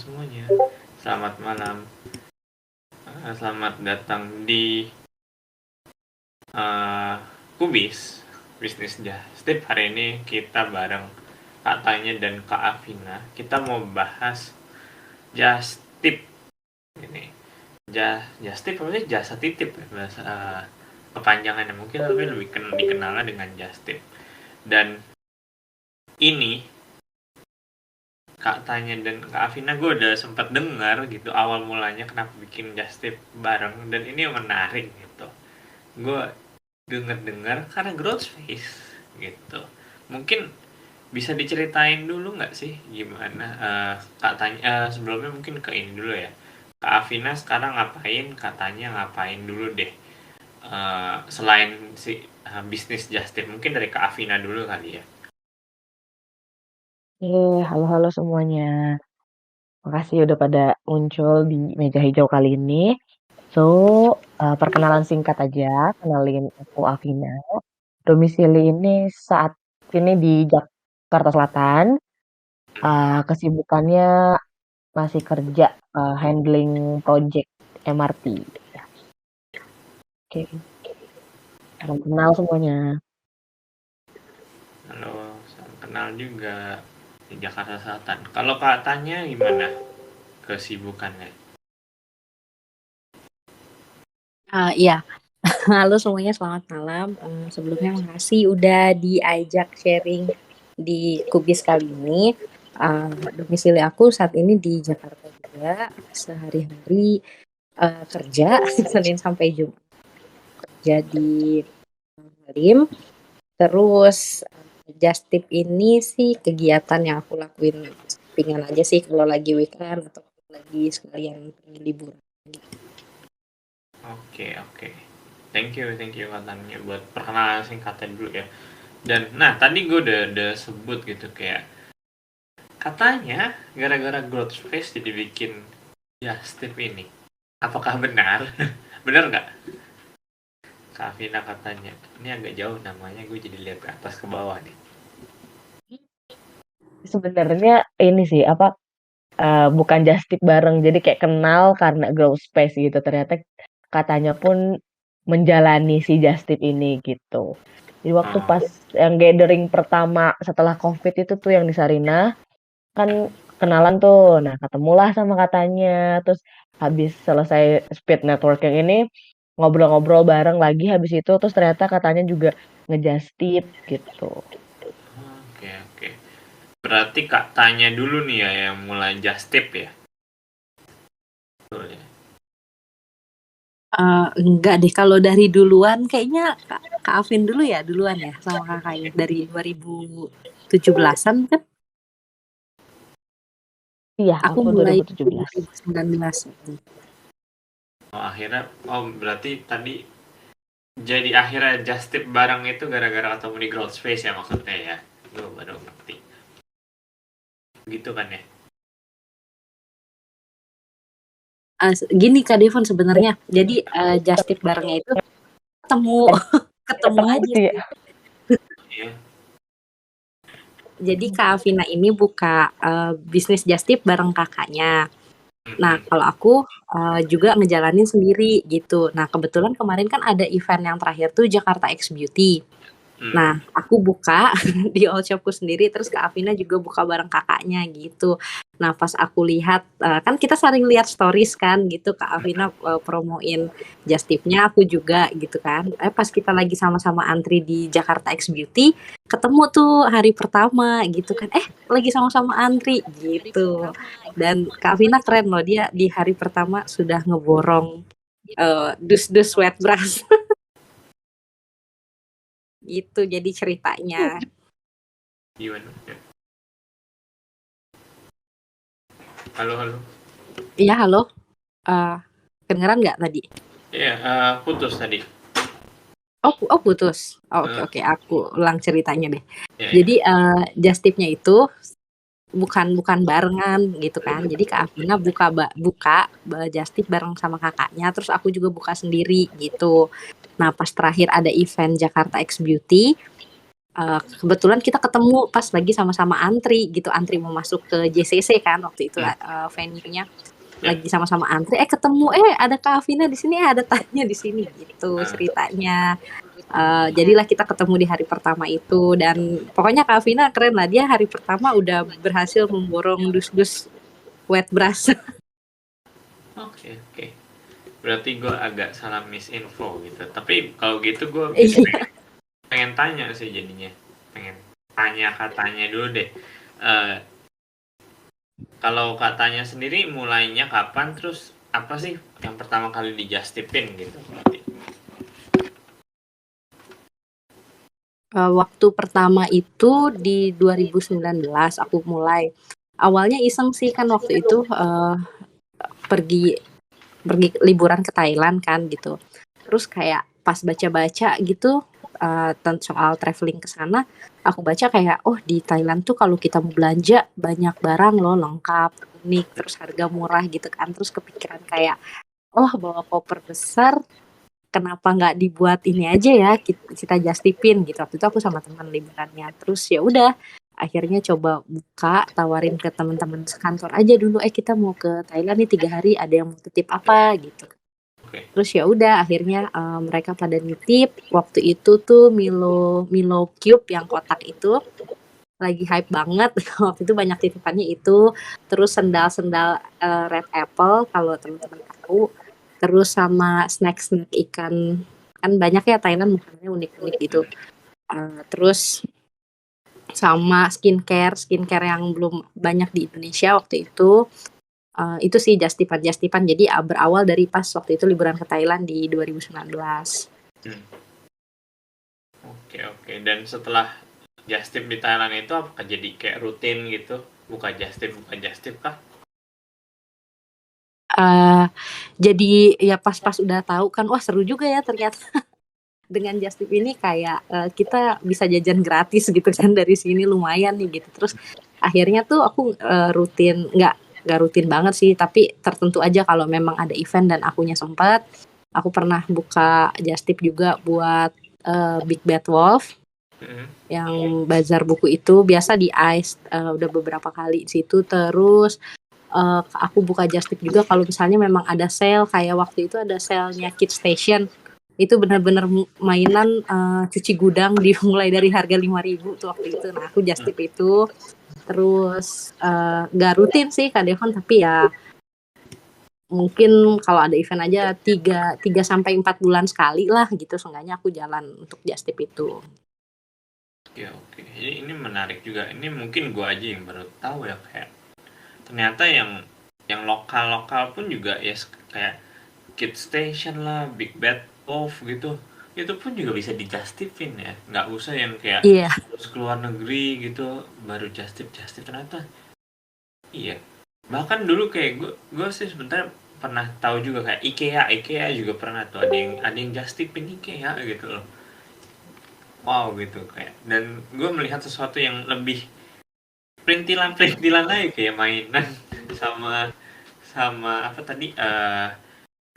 semuanya. Selamat malam. Selamat datang di Kubis Bisnis Justip. Hari ini kita bareng Kak Tanya dan Kak Afina. Kita mau bahas Justip ini. Justip apa sih? Jasa titip ya, bahasa kepanjangannya mungkin, tapi lebih dikenalnya dengan Justip. Dan ini Kak Tanya dan Kak Afina, gue udah sempat dengar gitu awal mulanya kenapa bikin Justip bareng, dan ini menarik gitu. Gue denger-dengar karena growth space gitu. Mungkin bisa diceritain dulu nggak sih gimana, Kak Tanya, sebelumnya mungkin ke ini dulu ya. Kak Afina sekarang ngapain, Kak Tanya ngapain dulu deh. Selain si bisnis Justip, mungkin dari Kak Afina dulu kali ya. Halo semuanya. Makasih udah pada muncul di meja hijau kali ini. So, perkenalan singkat aja. Kenalin aku Afina. Domisili ini saat ini di Jakarta Selatan. Kesibukannya masih kerja handling project MRT. Oke, salam kenal semuanya. Halo, salam kenal juga di Jakarta Selatan. Kalau Kak Tanya gimana kesibukannya? Iya, halo semuanya, selamat malam. Sebelumnya makasih udah diajak sharing di Kubis kali ini. Domisili aku saat ini di Jakarta juga, sehari-hari kerja Senin sampai Jumat kerja di Halim. Terus Justip ini sih kegiatan yang aku lakuin sampingan aja sih kalau lagi weekend atau lagi sekalian liburan. Oke. Thank you Kak Tanya buat perkenalan singkatnya dulu ya. Dan nah tadi gue udah sebut gitu kayak katanya gara-gara growth space jadi bikin Justip ini. Apakah benar? Benar nggak? Kak Vina katanya. Ini agak jauh namanya, gue jadi lihat ke atas ke bawah nih. Sebenarnya ini sih apa bukan just tip bareng, jadi kayak kenal karena grow space gitu. Ternyata katanya pun menjalani si just tip ini gitu. Jadi waktu Oh, pas yang gathering pertama setelah COVID itu tuh yang di Sarinah, kan kenalan tuh. Nah, ketemulah sama katanya. Terus habis selesai speed networking ini ngobrol-ngobrol bareng lagi habis itu terus ternyata katanya juga ngejust tip gitu. oke. Berarti Kak Tanya dulu nih ya yang mulai Justip ya. Betul ya. Enggak deh, kalau dari duluan kayaknya Kak Alvin dulu ya, duluan ya sama kakaknya dari 2017-an kan? Iya, Aku aku mulai 2017. 2019. Berarti tadi jadi akhirnya Justip bareng itu gara-gara ketemu di Growth Space ya maksudnya ya. Gue baru ngerti. Gitu kan ya. Gini Kak Devon sebenarnya, jadi just tip barengnya itu ketemu ketemu Ketemu aja gitu ya. sih. Iya. Jadi Kak Alvina ini buka bisnis just tip bareng kakaknya. Nah, kalau aku juga ngejalanin sendiri gitu. Nah, kebetulan kemarin kan ada event yang terakhir tuh Jakarta X Beauty. Nah, aku buka di all shopku sendiri, terus Kak Afina juga buka bareng kakaknya gitu. Nah, pas aku lihat, kan kita sering lihat stories kan gitu, Kak Afina promoin just tipnya, aku juga gitu kan. Pas kita lagi sama-sama antri di Jakarta X Beauty, ketemu tuh hari pertama gitu kan. Lagi sama-sama antri gitu. Dan Kak Afina keren loh, dia di hari pertama sudah ngeborong dus-dus sweat brush. Gitu jadi ceritanya. Gimana? Ya. Halo. Iya, halo. Kedengeran nggak tadi? Iya, putus tadi. Oh putus. Oke. Aku ulang ceritanya deh. Ya. Jadi just tipnya itu bukan barengan gitu kan. Jadi Kak Afina buka just tip bareng sama kakaknya. Terus aku juga buka sendiri gitu. Nah pas terakhir ada event Jakarta X Beauty, Kebetulan kita ketemu pas lagi sama-sama antri gitu, antri mau masuk ke JCC kan waktu itu, venue-nya. Ya. Lagi sama-sama antri, ketemu, ada Kak Afina di sini, ada Tanya di sini gitu ceritanya. Jadilah kita ketemu di hari pertama itu, dan pokoknya Kak Afina keren lah, dia hari pertama udah berhasil memborong dus-dus wet brush. Oke. Berarti gue agak salah misinfo gitu. Tapi kalau gitu gue Iya. pengen tanya sih jadinya. Pengen tanya katanya dulu deh. Kalau katanya sendiri mulainya kapan, terus apa sih yang pertama kali di Justipin gitu? Berarti. Waktu pertama itu di 2019 aku mulai. Awalnya iseng sih kan waktu itu pergi liburan ke Thailand kan gitu. Terus kayak pas baca-baca gitu soal traveling ke sana, aku baca kayak di Thailand tuh kalau kita mau belanja banyak barang loh, lengkap, unik, terus harga murah gitu kan. Terus kepikiran kayak bawa koper besar, kenapa nggak dibuat ini aja ya, kita justipin gitu. Waktu itu aku sama teman liburannya. Terus ya udah, akhirnya coba buka, tawarin ke teman-teman sekantor aja dulu, kita mau ke Thailand nih 3 hari, ada yang mau titip apa gitu. Oke. Terus ya udah, akhirnya mereka pada nitip. Waktu itu tuh Milo Cube yang kotak itu lagi hype banget. Waktu itu banyak titipannya itu. Terus sendal-sendal Red Apple kalau teman-teman tahu. Terus sama snack-snack ikan, kan banyak ya Thailand makanannya unik-unik gitu. Terus sama skincare yang belum banyak di Indonesia waktu itu. Itu sih Justipan. Jadi berawal dari pas waktu itu liburan ke Thailand di 2019. Oke. Dan setelah Justip di Thailand itu apakah jadi kayak rutin gitu? Buka Justip kah? Jadi ya pas udah tahu kan, wah seru juga ya ternyata. Dengan Justip ini kayak kita bisa jajan gratis gitu kan dari sini, lumayan nih gitu. Terus akhirnya tuh aku rutin, nggak rutin banget sih, tapi tertentu aja kalau memang ada event dan akunya sempat. Aku pernah buka Justip juga buat Big Bad Wolf, yang bazar buku itu, biasa di ICE, udah beberapa kali di situ. Terus aku buka Justip juga kalau misalnya memang ada sale, kayak waktu itu ada sale-nya Kid Station. Itu benar-benar mainan cuci gudang dimulai dari harga 5.000 tuh waktu itu. Nah, aku Justip itu. Terus gak rutin sih Kak Devon, tapi ya mungkin kalau ada event aja 3 sampai 4 bulan sekali lah gitu, seenggaknya aku jalan untuk Justip itu. Oke. Jadi ini menarik juga. Ini mungkin gue aja yang baru tahu ya, kayak ternyata yang lokal pun juga ya, kayak Kid Station lah, Big Bad Wolf gitu, itu pun juga bisa dijustifin ya, nggak usah yang kayak harus keluar negeri gitu baru justip ternyata. Iya, bahkan dulu kayak gue sih sebentar pernah tahu juga kayak IKEA juga pernah tuh ada yang justifin IKEA gitu loh. Wow gitu, kayak, dan gue melihat sesuatu yang lebih perintilan aja, kayak mainan sama apa tadi,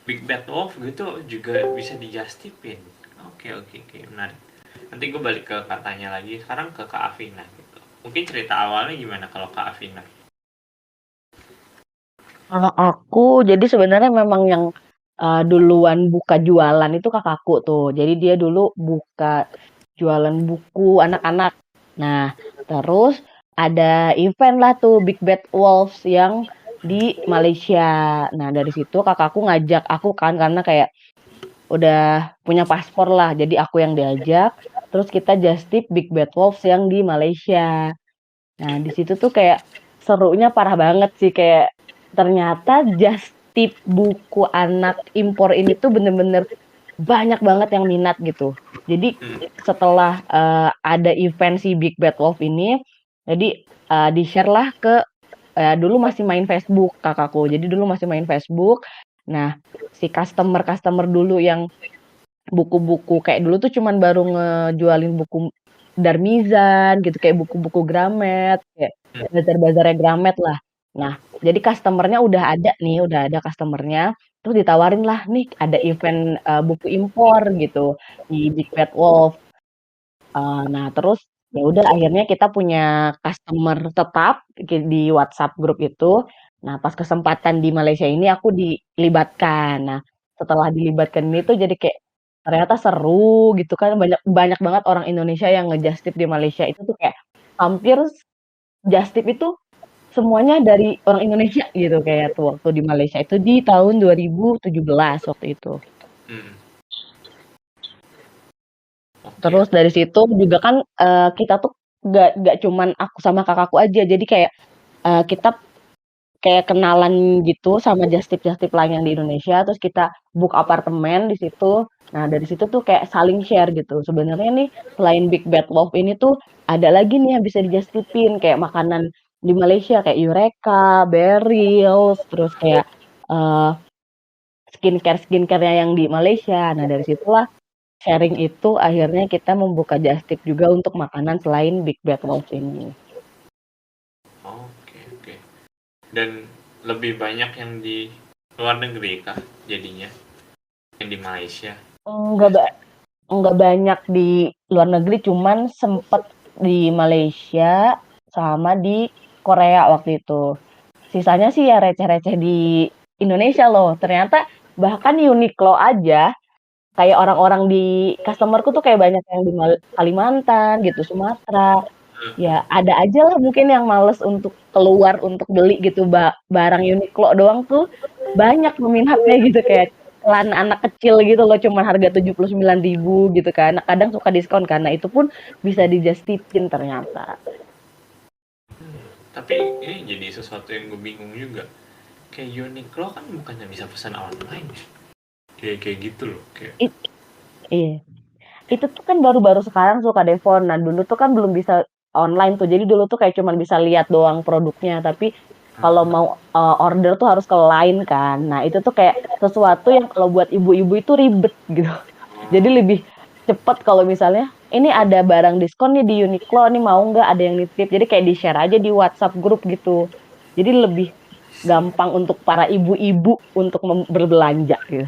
Big Bad Wolf gitu juga bisa dijustipin. Oke, menarik. Nanti gue balik ke katanya lagi. Sekarang ke Kak Afina gitu. Mungkin cerita awalnya gimana kalau Kak Afina? Kalau aku, jadi sebenarnya memang yang duluan buka jualan itu kakakku tuh. Jadi dia dulu buka jualan buku anak-anak. Nah, terus ada event lah tuh Big Bad Wolves yang di Malaysia. Nah, dari situ kakakku ngajak aku kan, karena kayak udah punya paspor lah. Jadi aku yang diajak. Terus kita just tip Big Bad Wolves yang di Malaysia. Nah, di situ tuh kayak serunya parah banget sih, kayak ternyata just tip buku anak impor ini tuh bener-bener banyak banget yang minat gitu. Jadi setelah ada event si Big Bad Wolf ini, jadi di-share lah ke dulu masih main Facebook kakakku. Jadi dulu masih main Facebook. Nah, si customer dulu yang buku-buku kayak dulu tuh cuman baru ngejualin buku Darmizan gitu, kayak buku-buku Gramet, kayak bazar-bazarnya Gramet lah. Nah, jadi customer-nya udah ada customer-nya, terus ditawarin lah, "Nih ada event buku impor gitu di Big Bad Wolf." Nah terus Ya udah akhirnya kita punya customer tetap di WhatsApp grup itu. Nah, pas kesempatan di Malaysia ini aku dilibatkan. Nah, setelah dilibatkan ini tuh jadi kayak ternyata seru gitu kan, banyak banyak banget orang Indonesia yang nge-just tip di Malaysia itu tuh kayak hampir just tip itu semuanya dari orang Indonesia gitu kayak tuh waktu di Malaysia itu di tahun 2017 waktu itu. Hmm, oke. Terus dari situ juga kan kita tuh gak cuman aku sama kakakku aja, jadi kayak kita kayak kenalan gitu sama just tip lain yang di Indonesia, terus kita book apartemen di situ. Nah dari situ tuh kayak saling share gitu. Sebenarnya nih selain Big Bad Wolf ini tuh ada lagi nih yang bisa di just tipin kayak makanan di Malaysia kayak Eureka, Berils, terus kayak eh, skincare yang di Malaysia. Nah dari situlah sharing itu akhirnya kita membuka just tip juga untuk makanan selain Big Bad Wolf ini. Oke, oke. Dan lebih banyak yang di luar negeri kah jadinya? Yang di Malaysia? Enggak, enggak banyak di luar negeri, cuman sempet di Malaysia sama di Korea waktu itu. Sisanya sih ya receh-receh di Indonesia loh. Ternyata bahkan Uniqlo aja kayak orang-orang di customerku tuh kayak banyak yang di Kalimantan gitu, Sumatera. Ya ada aja lah mungkin yang males untuk keluar untuk beli gitu barang Uniqlo doang tuh banyak peminatnya gitu kayak celana anak kecil gitu loh cuman harga 79.000 gitu kan. Nah, kadang suka diskon karena itu pun bisa dijustipin ternyata. Tapi ini jadi sesuatu yang gue bingung juga. Kayak Uniqlo kan bukannya bisa pesan online ya? Kayak gitu loh. Kayak, Iya. Itu tuh kan baru-baru sekarang suka Devon. Nah, dulu tuh kan belum bisa online tuh. Jadi dulu tuh kayak cuman bisa lihat doang produknya, tapi kalau mau order tuh harus ke line kan. Nah, itu tuh kayak sesuatu yang kalau buat ibu-ibu itu ribet gitu. Jadi lebih cepet kalau misalnya ini ada barang diskon nih di Uniqlo nih mau nggak ada yang nitip. Jadi kayak di-share aja di WhatsApp grup gitu. Jadi lebih gampang untuk para ibu-ibu untuk berbelanja gitu.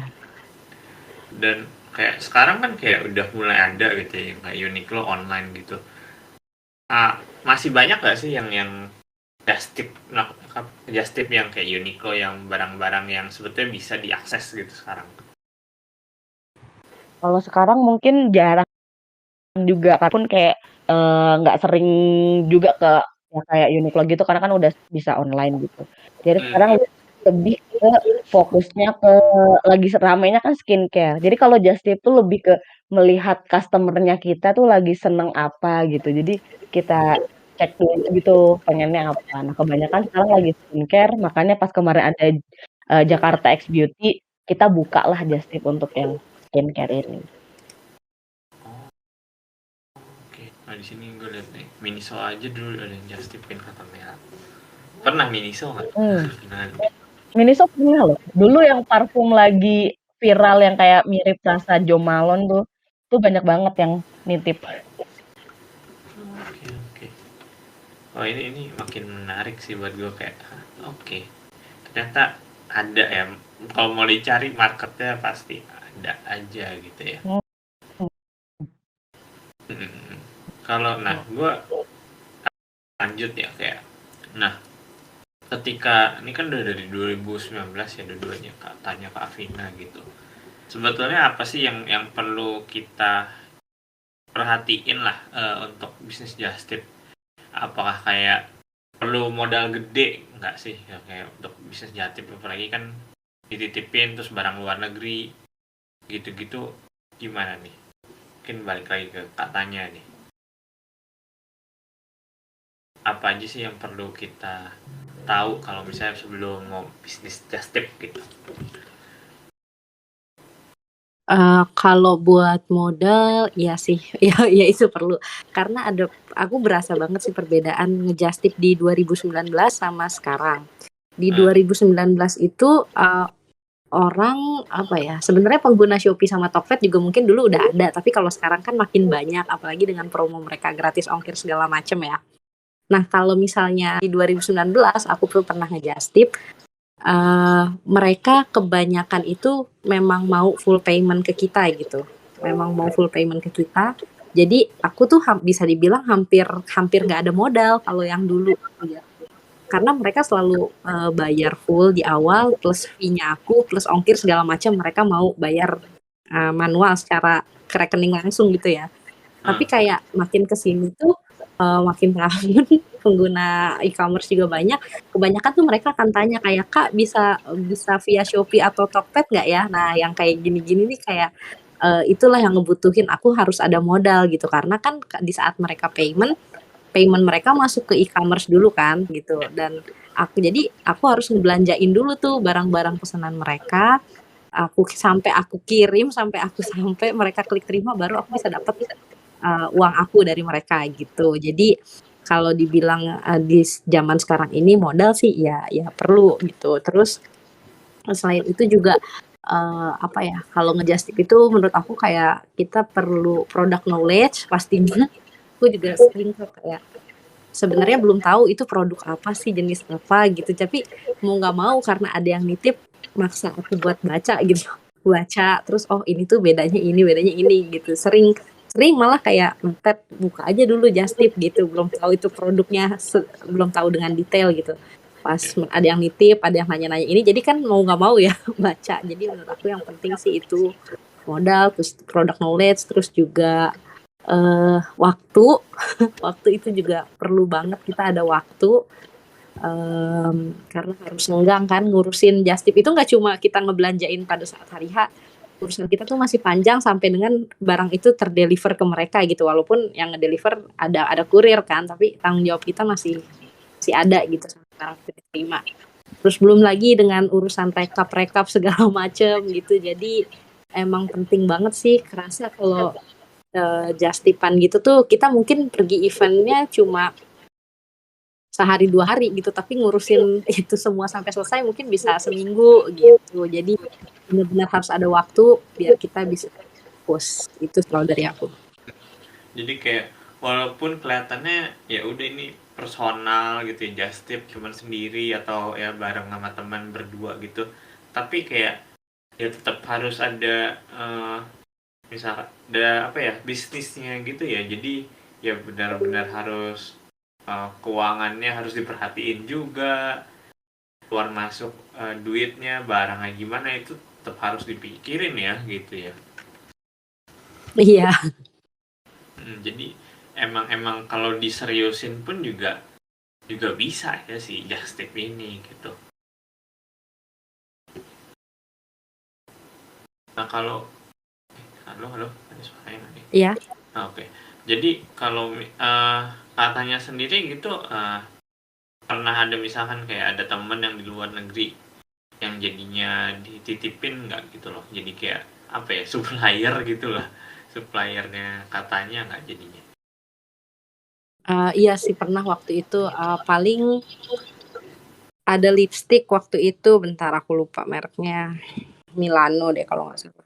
dan kayak sekarang kan kayak udah mulai ada gitu ya, yang kayak Uniqlo online gitu. Masih banyak gak sih yang just tip, nah, just tip yang kayak Uniqlo yang barang-barang yang sebetulnya bisa diakses gitu sekarang? Kalau sekarang mungkin jarang juga pun kayak nggak sering juga ke ya kayak Uniqlo gitu karena kan udah bisa online gitu. Jadi sekarang Hmm. lebih ke fokusnya ke lagi ramainya kan skincare. Jadi kalau Just Tip tuh lebih ke melihat customer-nya kita tuh lagi seneng apa gitu. Jadi kita cek dulu gitu pengennya apa. Nah, kebanyakan sekarang lagi skincare, makanya pas kemarin ada Jakarta X Beauty, kita buka lah Just Tip untuk yang skincare ini. Oke, nah di sini gue lihat nih Miniso aja dulu ada yang just tipin kata merah. Pernah Miniso nggak? Hmm. Nah, Miniso punya loh. Dulu yang parfum lagi viral yang kayak mirip rasa Jo Malone tuh banyak banget yang nitip. oke, oke. Oh, ini makin menarik sih buat gue kayak oke. Ternyata ada ya. Kalau mau dicari marketnya pasti ada aja gitu ya. Hmm. Hmm. Kalau nah gue lanjut ya kayak nah ketika ini kan udah dari 2019 ya dua-duanya tanya ke Avina gitu. Sebetulnya apa sih yang perlu kita perhatiin lah untuk bisnis just tip? Apakah kayak perlu modal gede nggak sih ya kayak untuk bisnis just tip apalagi kan dititipin terus barang luar negeri gitu-gitu gimana nih? Mungkin balik lagi ke katanya nih. Apa aja sih yang perlu kita tahu kalau misalnya sebelum mau bisnis just tip gitu? Kalau buat modal, ya sih, ya itu perlu. Karena aku berasa banget sih perbedaan nge-just tip di 2019 sama sekarang. Di 2019 itu orang apa ya? Sebenarnya pengguna Shopee sama Tokped juga mungkin dulu udah ada, tapi kalau sekarang kan makin banyak, apalagi dengan promo mereka gratis ongkir segala macem ya. Nah, kalau misalnya di 2019 aku tuh pernah nge-just tip, mereka kebanyakan itu memang mau full payment ke kita gitu. Memang mau full payment ke kita. Jadi aku tuh bisa dibilang hampir nggak ada modal kalau yang dulu ya. Karena mereka selalu bayar full di awal plus fee-nya aku plus ongkir segala macam mereka mau bayar manual secara ke rekening langsung gitu ya. Tapi kayak makin kesini tuh makin tahun pengguna e-commerce juga banyak. Kebanyakan tuh mereka akan tanya kayak Kak bisa via Shopee atau Tokped nggak ya? Nah yang kayak gini-gini nih kayak itulah yang ngebutuhin aku harus ada modal gitu karena kan di saat mereka payment mereka masuk ke e-commerce dulu kan gitu dan aku harus ngebelanjain dulu tuh barang-barang pesanan mereka sampai aku kirim sampai mereka klik terima baru aku bisa dapat uang aku dari mereka gitu. Jadi kalau dibilang di zaman sekarang ini modal sih ya perlu gitu. Terus selain itu juga apa ya kalau ngejustip itu menurut aku kayak kita perlu product knowledge pastinya. Aku juga sering kayak sebenarnya belum tahu itu produk apa sih jenis apa gitu tapi mau nggak mau karena ada yang nitip maksa aku buat baca gitu baca terus oh ini tuh bedanya ini gitu sering malah kayak mepet buka aja dulu just tip gitu belum tahu itu produknya belum tahu dengan detail gitu pas ada yang nitip ada yang nanya-nanya ini jadi kan mau nggak mau ya baca jadi menurut aku yang penting sih itu modal terus product knowledge terus juga waktu waktu itu juga perlu banget kita ada waktu karena harus ngenggang kan ngurusin just tip itu nggak cuma kita ngebelanjain pada saat hari H urusan kita tuh masih panjang sampai dengan barang itu terdeliver ke mereka gitu walaupun yang ngedeliver ada kurir kan tapi tanggung jawab kita masih ada gitu sampai barang itu diterima terus belum lagi dengan urusan rekap segala macem gitu jadi emang penting banget sih kerasa kalau just tipan gitu tuh kita mungkin pergi eventnya cuma sehari 2 hari gitu tapi ngurusin itu semua sampai selesai mungkin bisa seminggu gitu jadi benar-benar harus ada waktu biar kita bisa fokus itu selalu dari aku Jadi kayak walaupun kelihatannya ya udah ini personal gitu ya, just tip cuman sendiri atau ya bareng sama teman berdua gitu, tapi kayak ya tetap harus ada misal ada apa ya bisnisnya gitu ya, jadi ya benar-benar harus keuangannya harus diperhatiin juga, keluar masuk duitnya barangnya gimana itu tetap harus dipikirin ya gitu ya. iya Jadi emang kalau diseriusin pun juga bisa ya si just tip ini gitu. Nah kalau halo ada suaranya nggak nih? iya Oke. Jadi kalau katanya sendiri gitu pernah ada misalkan kayak ada temen yang di luar negeri yang jadinya dititipin nggak gitu loh, jadi kayak apa ya supplier gitu lah, suppliernya katanya nggak jadinya. iya sih pernah waktu itu paling ada lipstick waktu itu bentar aku lupa mereknya Milano deh kalau nggak salah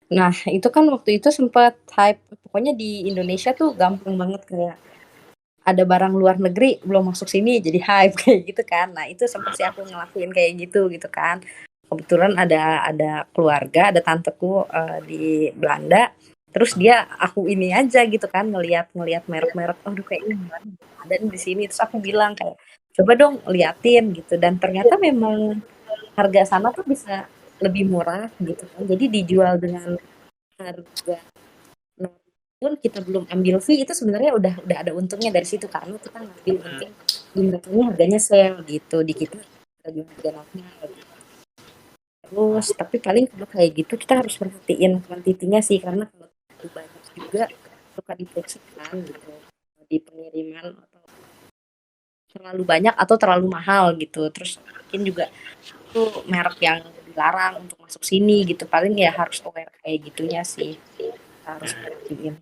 nah itu kan waktu itu sempat hype pokoknya di Indonesia tuh gampang banget kayak ada barang luar negeri belum masuk sini jadi hype kayak gitu kan nah itu sempat sih aku ngelakuin kayak gitu kan kebetulan ada keluarga ada tanteku di Belanda terus dia aku ini aja gitu kan ngelihat merek-merek aduh kayak ini ada nih di sini terus aku bilang kayak coba dong liatin gitu dan ternyata memang harga sana tuh bisa lebih murah gitu kan jadi dijual dengan harga pun kita belum ambil fee itu sebenarnya udah ada untungnya dari situ karena kita ngambil mungkin di mereknya harganya sale gitu di kita lagi harga normal gitu. Terus tapi paling kalau kayak gitu kita harus perhatiin kuantitinya sih karena kalau terlalu banyak juga suka diperiksa kan gitu di pengiriman atau terlalu banyak atau terlalu mahal gitu terus mungkin juga itu merek yang dilarang untuk masuk sini gitu paling ya harus aware kayak gitunya sih harus perhatiin.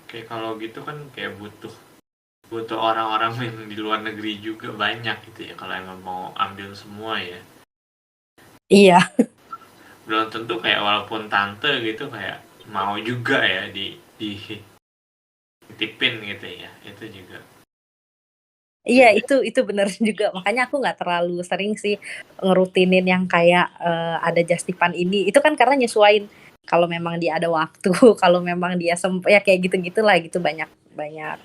Kayak kalau gitu kan kayak butuh orang-orang yang di luar negeri juga banyak gitu ya kalau emang mau ambil semua ya. Iya. Belum tentu kayak walaupun tante gitu kayak mau juga ya di titipin gitu ya, itu juga. Iya itu benar juga makanya aku nggak terlalu sering sih ngerutinin yang kayak ada justipan ini itu kan karena nyesuain kalau memang dia ada waktu, kalau memang dia ya kayak gitu-gitulah gitu, banyak banyak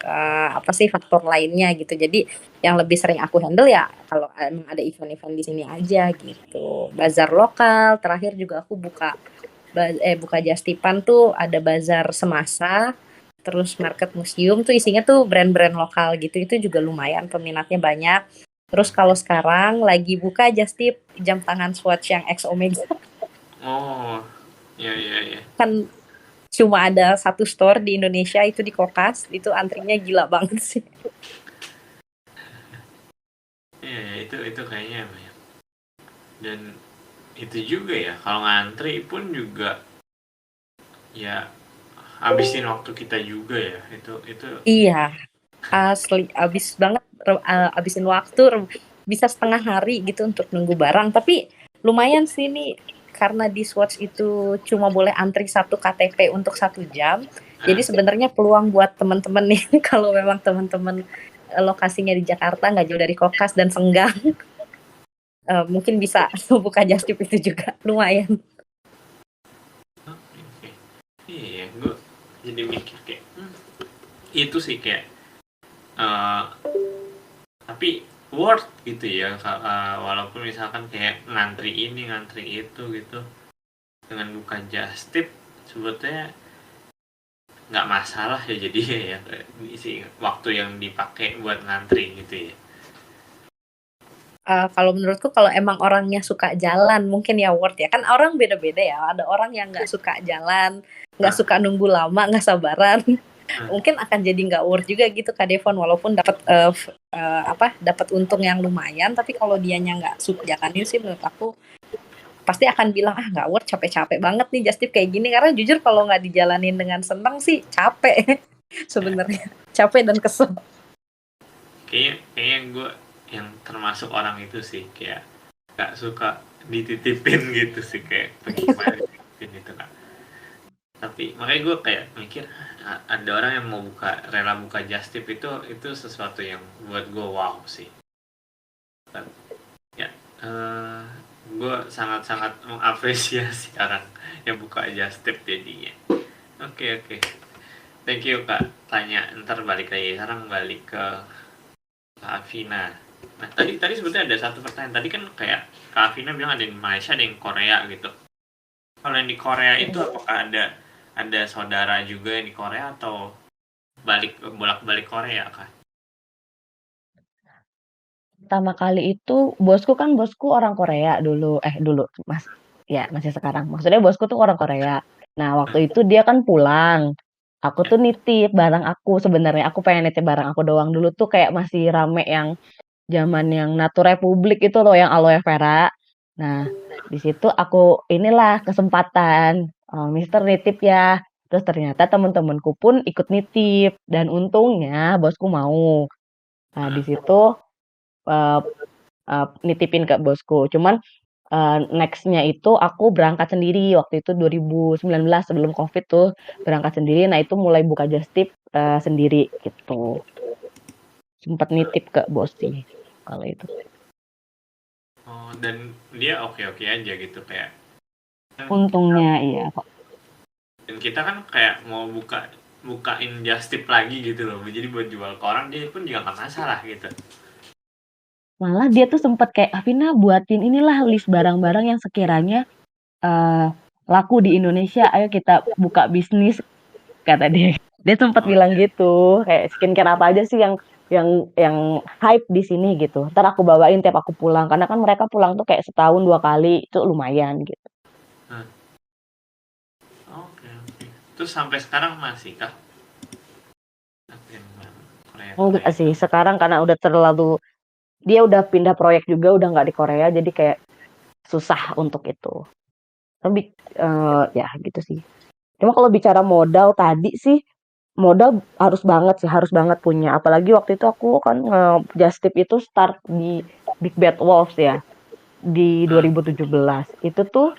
apa sih faktor lainnya gitu. Jadi yang lebih sering aku handle ya kalau emang ada event-event di sini aja gitu. Bazar lokal, terakhir juga aku buka Jastipan tuh ada bazar semasa, terus market museum tuh isinya tuh brand-brand lokal gitu. Itu juga lumayan peminatnya banyak. Terus kalau sekarang lagi buka Justip jam tangan Swatch yang X Omega. Oh, ya ya ya. Kan cuma ada satu store di Indonesia, itu di Kokas. Itu antrinya gila banget sih. Iya, itu kayaknya banyak. Dan itu juga ya, kalau ngantri pun juga ya habisin waktu kita juga ya. Itu Iya, asli abis banget, abisin waktu bisa setengah hari gitu untuk nunggu barang. Tapi lumayan sih nih, karena di Swatch itu cuma boleh antri 1 KTP untuk 1 jam. Jadi sebenarnya peluang buat teman-teman nih kalau memang teman-teman lokasinya di Jakarta nggak jauh dari Kokas dan senggang, mungkin bisa buka Justip itu juga lumayan. oke. Iya, gue jadi mikir kayak itu sih kayak eh, tapi worth gitu ya, walaupun misalkan kayak ngantri ini ngantri itu gitu, dengan buka just tip sebetulnya nggak masalah ya, jadi ya isi waktu yang dipakai buat ngantri gitu ya. Kalau menurutku kalau emang orangnya suka jalan mungkin ya worth ya, kan orang beda-beda ya, ada orang yang nggak suka jalan, nggak suka nunggu lama, nggak sabaran, mungkin akan jadi nggak worth juga gitu Kak Devon, walaupun dapat untung yang lumayan, tapi kalau dianya nggak suka jalanin sih menurut aku pasti akan bilang nggak worth, capek-capek banget nih Justip kayak gini, karena jujur kalau nggak dijalanin dengan senang sih capek sebenarnya, capek dan kesel. Kayaknya gue yang termasuk orang itu sih, kayak nggak suka dititipin gitu sih, kayak pergi kemana dititipin gitu kan. Tapi makanya gue kayak mikir ada orang yang mau rela buka just tip, itu sesuatu yang buat gue wow sih. Ya, gue sangat-sangat mengapresiasi orang yang buka just tip jadinya. Oke. Thank you Kak. Tanya, ntar balik lagi. Sekarang balik ke Kak Afina. Nah, tadi sebetulnya ada satu pertanyaan. Tadi kan kayak Kak Afina bilang ada di Malaysia, ada yang Korea gitu. Kalau yang di Korea itu apakah ada saudara juga yang di Korea, atau bolak-balik Korea Kak? Pertama kali itu bosku orang Korea dulu, masih sekarang. Maksudnya bosku tuh orang Korea. Nah, waktu itu dia kan pulang. Aku tuh nitip barang aku sebenarnya. Aku pengen nitip barang aku doang. Dulu tuh kayak masih rame yang zaman yang Natur Republik itu loh, yang aloe vera. Nah, di situ aku inilah kesempatan, Mister nitip ya. Terus ternyata temen-temenku pun ikut nitip dan untungnya bosku mau. Nah, di situ uh, nitipin ke bosku. Cuman next-nya itu aku berangkat sendiri waktu itu 2019 sebelum Covid tuh berangkat sendiri. Nah, itu mulai buka Justip sendiri gitu. Sempat nitip ke bos sih kalau itu. Oh, dan dia oke-oke aja gitu kayak. Untungnya iya kok. Dan kita kan kayak mau bukain just tip lagi gitu loh. Jadi buat jual ke orang dia pun juga nggak masalah gitu. Malah dia tuh sempat kayak, "Afina buatin inilah list barang-barang yang sekiranya laku di Indonesia, ayo kita buka bisnis," kata dia. Dia sempat bilang gitu, kayak skincare apa aja sih yang hype di sini gitu. Ntar aku bawain tiap aku pulang, karena kan mereka pulang tuh kayak setahun 2 kali, itu lumayan gitu. Oke. Terus sampai sekarang masih kah? Enggak sih, sekarang karena udah dia udah pindah proyek juga, udah nggak di Korea, jadi kayak susah untuk itu. Tapi ya gitu sih. Cuma kalau bicara modal tadi sih, modal harus banget punya. Apalagi waktu itu aku kan Just Tip itu start di Big Bad Wolves ya, di 2017. Itu tuh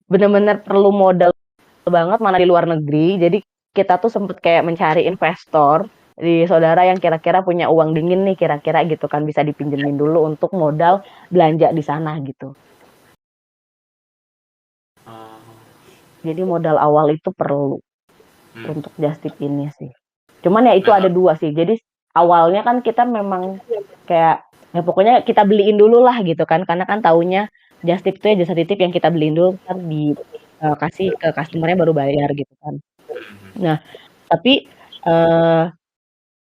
bener-bener perlu modal banget, mana di luar negeri. Jadi kita tuh sempet kayak mencari investor di saudara yang kira-kira punya uang dingin nih, kira-kira gitu kan, bisa dipinjemin dulu untuk modal belanja di sana gitu. Jadi modal awal itu perlu Hmm. untuk just tip ini sih. Cuman ya itu Nah, ada 2 sih. Jadi awalnya kan kita memang kayak ya pokoknya kita beliin dulu lah gitu kan, karena kan taunya just tip itu ya jasa titip yang kita beliin dulu ntar kasih ke customer-nya baru bayar gitu kan. hmm. Nah, tapi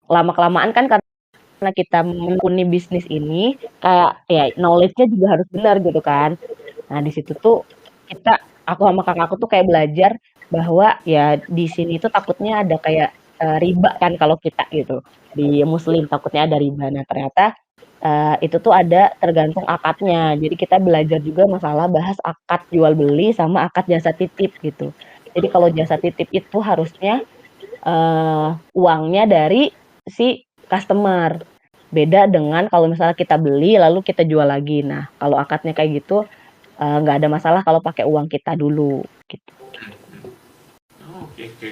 lama-kelamaan kan karena kita menekuni bisnis ini kayak ya knowledge-nya juga harus benar gitu kan. Nah, di situ tuh aku sama kakakku tuh kayak belajar bahwa ya di sini tuh takutnya ada kayak riba kan kalau kita gitu. Di muslim takutnya ada riba. Nah, ternyata itu tuh ada tergantung akadnya. Jadi kita belajar juga masalah bahas akad jual beli sama akad jasa titip gitu. Jadi kalau jasa titip itu harusnya uangnya dari si customer. Beda dengan kalau misalnya kita beli lalu kita jual lagi. Nah, kalau akadnya kayak gitu nggak ada masalah kalau pakai uang kita dulu gitu. Oh, oke, oke.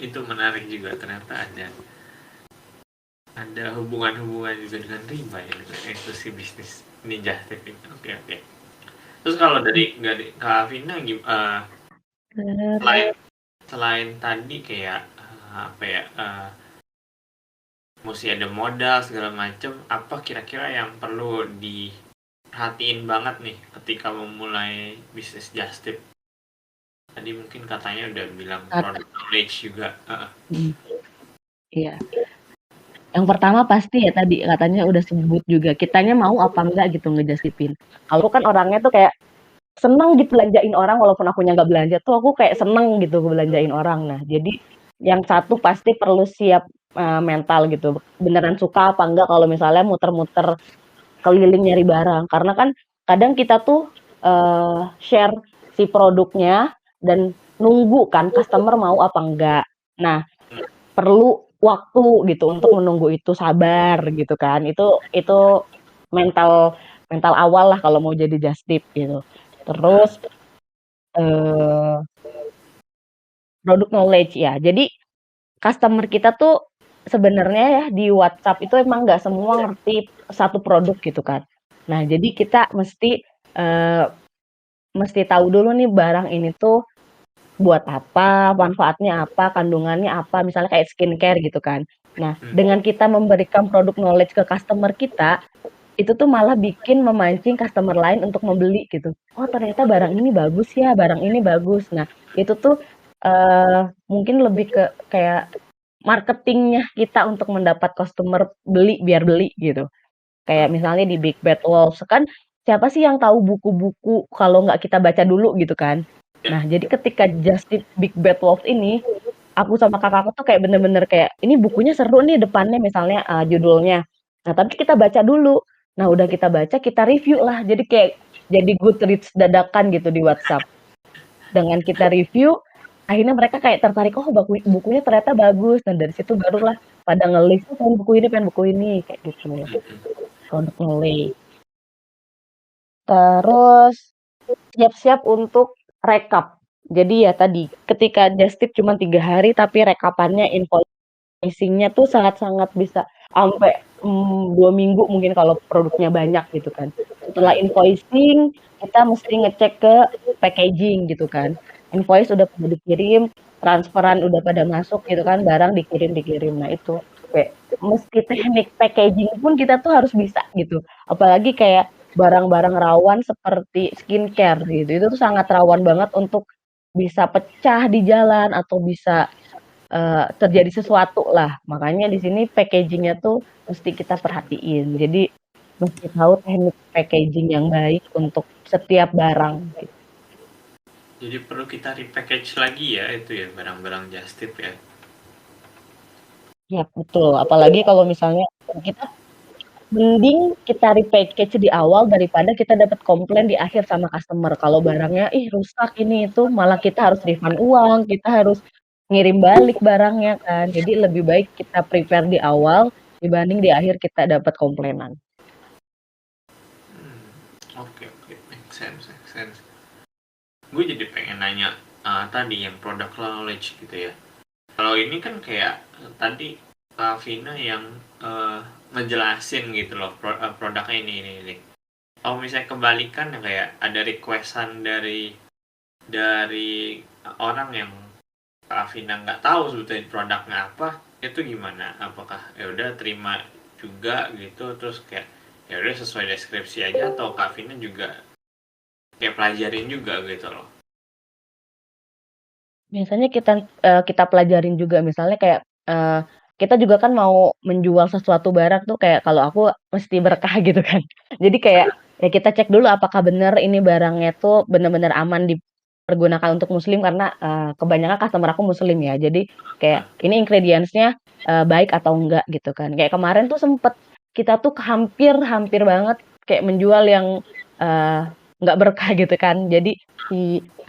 Itu menarik juga, ternyata ada hubungan-hubungan juga dengan riba ya, dengan eksklusi bisnis ninja tip itu. Oke, oke. Terus kalau dari Kak Vina selain selain tadi kayak apa ya, mesti ada modal segala macem, apa kira-kira yang perlu diperhatiin banget nih ketika memulai bisnis just tip? Tadi mungkin katanya udah bilang Kata, product knowledge juga. iya. Yang pertama pasti ya tadi katanya udah sebut juga kitanya mau apa enggak gitu ngejasipin. Kalau kan orangnya tuh kayak seneng gitu belanjain orang walaupun akunya nggak belanja tuh aku kayak seneng gitu belanjain orang. Nah jadi yang satu pasti perlu siap mental gitu. Beneran suka apa enggak kalau misalnya muter-muter keliling nyari barang. Karena kan kadang kita tuh share si produknya dan nunggu kan customer mau apa enggak. Nah perlu waktu gitu untuk menunggu itu sabar gitu kan. Itu mental mental awal lah kalau mau jadi just tip gitu. Terus eh, produk knowledge ya. Jadi customer kita tuh sebenarnya ya di WhatsApp itu emang nggak semua ngerti satu produk gitu kan. Nah, jadi kita eh, mesti tahu dulu nih barang ini tuh buat apa, manfaatnya apa, kandungannya apa, misalnya kayak skincare gitu kan. Nah, Hmm. dengan kita memberikan produk knowledge ke customer kita, itu tuh malah bikin memancing customer lain untuk membeli gitu. Oh, ternyata barang ini bagus ya, barang ini bagus. Nah, itu tuh mungkin lebih ke kayak marketingnya kita untuk mendapat customer beli biar beli gitu. Kayak misalnya di Big Bad Wolf kan siapa sih yang tahu buku-buku kalau nggak kita baca dulu gitu kan. Ya. Nah, jadi ketika Just Tip Big Bad Wolf ini, aku sama kakakku tuh kayak bener-bener kayak ini bukunya seru nih depannya misalnya judulnya. Nah, tapi kita baca dulu. Nah, udah kita baca, kita review lah. Jadi kayak jadi Goodreads dadakan gitu di WhatsApp. Dengan kita review, akhirnya mereka kayak tertarik, oh bukunya ternyata bagus. Dan dari situ barulah pada ngelis, oh pengen buku ini, kayak gitu. Produk knowledge. Terus siap-siap untuk rekap. Jadi ya tadi, ketika just tip cuma 3 hari, tapi rekapannya invoicing-nya tuh sangat-sangat bisa sampai 2 minggu mungkin kalau produknya banyak gitu kan. Setelah invoicing, kita mesti ngecek ke packaging gitu kan. Invoice udah pada dikirim, transferan udah pada masuk gitu kan, barang dikirim-dikirim. Nah itu kayak meski teknik packaging pun kita tuh harus bisa gitu. Apalagi kayak barang-barang rawan seperti skincare gitu. Itu tuh sangat rawan banget untuk bisa pecah di jalan atau bisa terjadi sesuatu lah. Makanya di sini packaging-nya tuh mesti kita perhatiin. Jadi mesti tahu teknik packaging yang baik untuk setiap barang. Gitu. Jadi perlu kita repackage lagi ya itu ya barang-barang just tip ya. Ya betul. Apalagi kalau misalnya kita mending kita repackage di awal daripada kita dapat komplain di akhir sama customer. Kalau barangnya, ih rusak ini itu, malah kita harus refund uang, kita harus ngirim balik barangnya kan. Jadi lebih baik kita prepare di awal dibanding di akhir kita dapat komplainan. Oke, oke, make sense, make sense. Gue jadi pengen nanya tadi yang product knowledge gitu ya. Kalau ini kan kayak tadi Kak Vina yang ngejelasin gitu loh produknya ini. Kalau misalnya kebalikan ya kayak ada requestan dari dari orang yang Kak Afina nggak tahu sebetulnya produknya apa, itu gimana? Apakah ya udah terima juga gitu, terus kayak ya udah sesuai deskripsi aja, atau Kak Afina juga kayak pelajarin juga gitu loh? Biasanya kita pelajarin juga misalnya kayak, kita juga kan mau menjual sesuatu barang tuh kayak kalau aku mesti berkah gitu kan. Jadi kayak, ya kita cek dulu apakah bener ini barangnya tuh bener-bener aman dipergunakan untuk muslim karena, kebanyakan customer aku muslim ya. Jadi kayak ini ingredients-nya, baik atau enggak gitu kan. Kayak kemarin tuh sempet kita tuh hampir hampir banget kayak menjual yang, eee, nggak berkah gitu kan. Jadi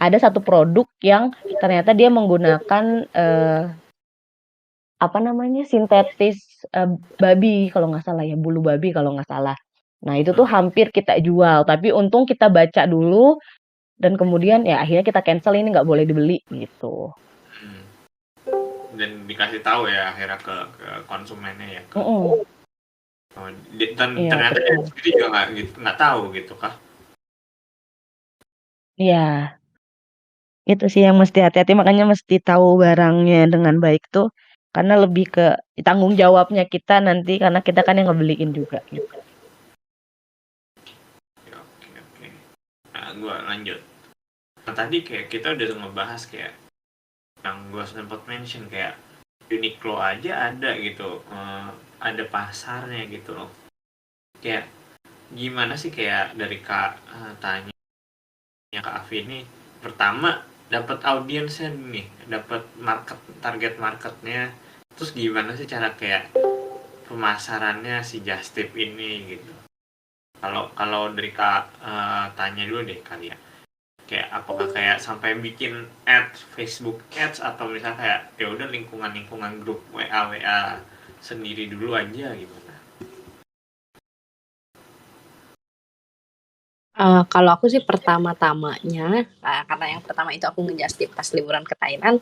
ada satu produk yang ternyata dia menggunakan, apa namanya, sintetis, babi kalau nggak salah ya, bulu babi kalau nggak salah. Nah itu tuh hampir kita jual, tapi untung kita baca dulu dan kemudian ya akhirnya kita cancel, ini nggak boleh dibeli gitu. Hmm. Dan dikasih tahu ya akhirnya ke konsumennya ya, ke Mhm, dan iya ternyata dia betul. sendiri juga nggak tahu gitu kah? Iya, itu sih yang mesti hati-hati, makanya mesti tahu barangnya dengan baik tuh, karena lebih ke tanggung jawabnya kita nanti karena kita kan yang ngebeliin juga gitu. Oke, oke. Nah, gue lanjut. Nah, tadi kayak kita udah ngebahas kayak yang gue sempat mention kayak Uniqlo aja ada gitu, ada pasarnya gitu loh. Kayak gimana sih kayak dari Kak tanya Kak Afi ini, pertama dapat audiensnya nih, dapat target marketnya, terus gimana sih cara kayak pemasarannya si Just Tip ini gitu. Kalau kalau dari Kak tanya dulu deh kali ya. Kayak apakah kayak sampai bikin Facebook ads, atau misalnya kayak ya udah lingkungan grup WA sendiri dulu aja gimana? Kalau aku sih pertama-tamanya, karena yang pertama itu aku nge pas liburan ke Thailand,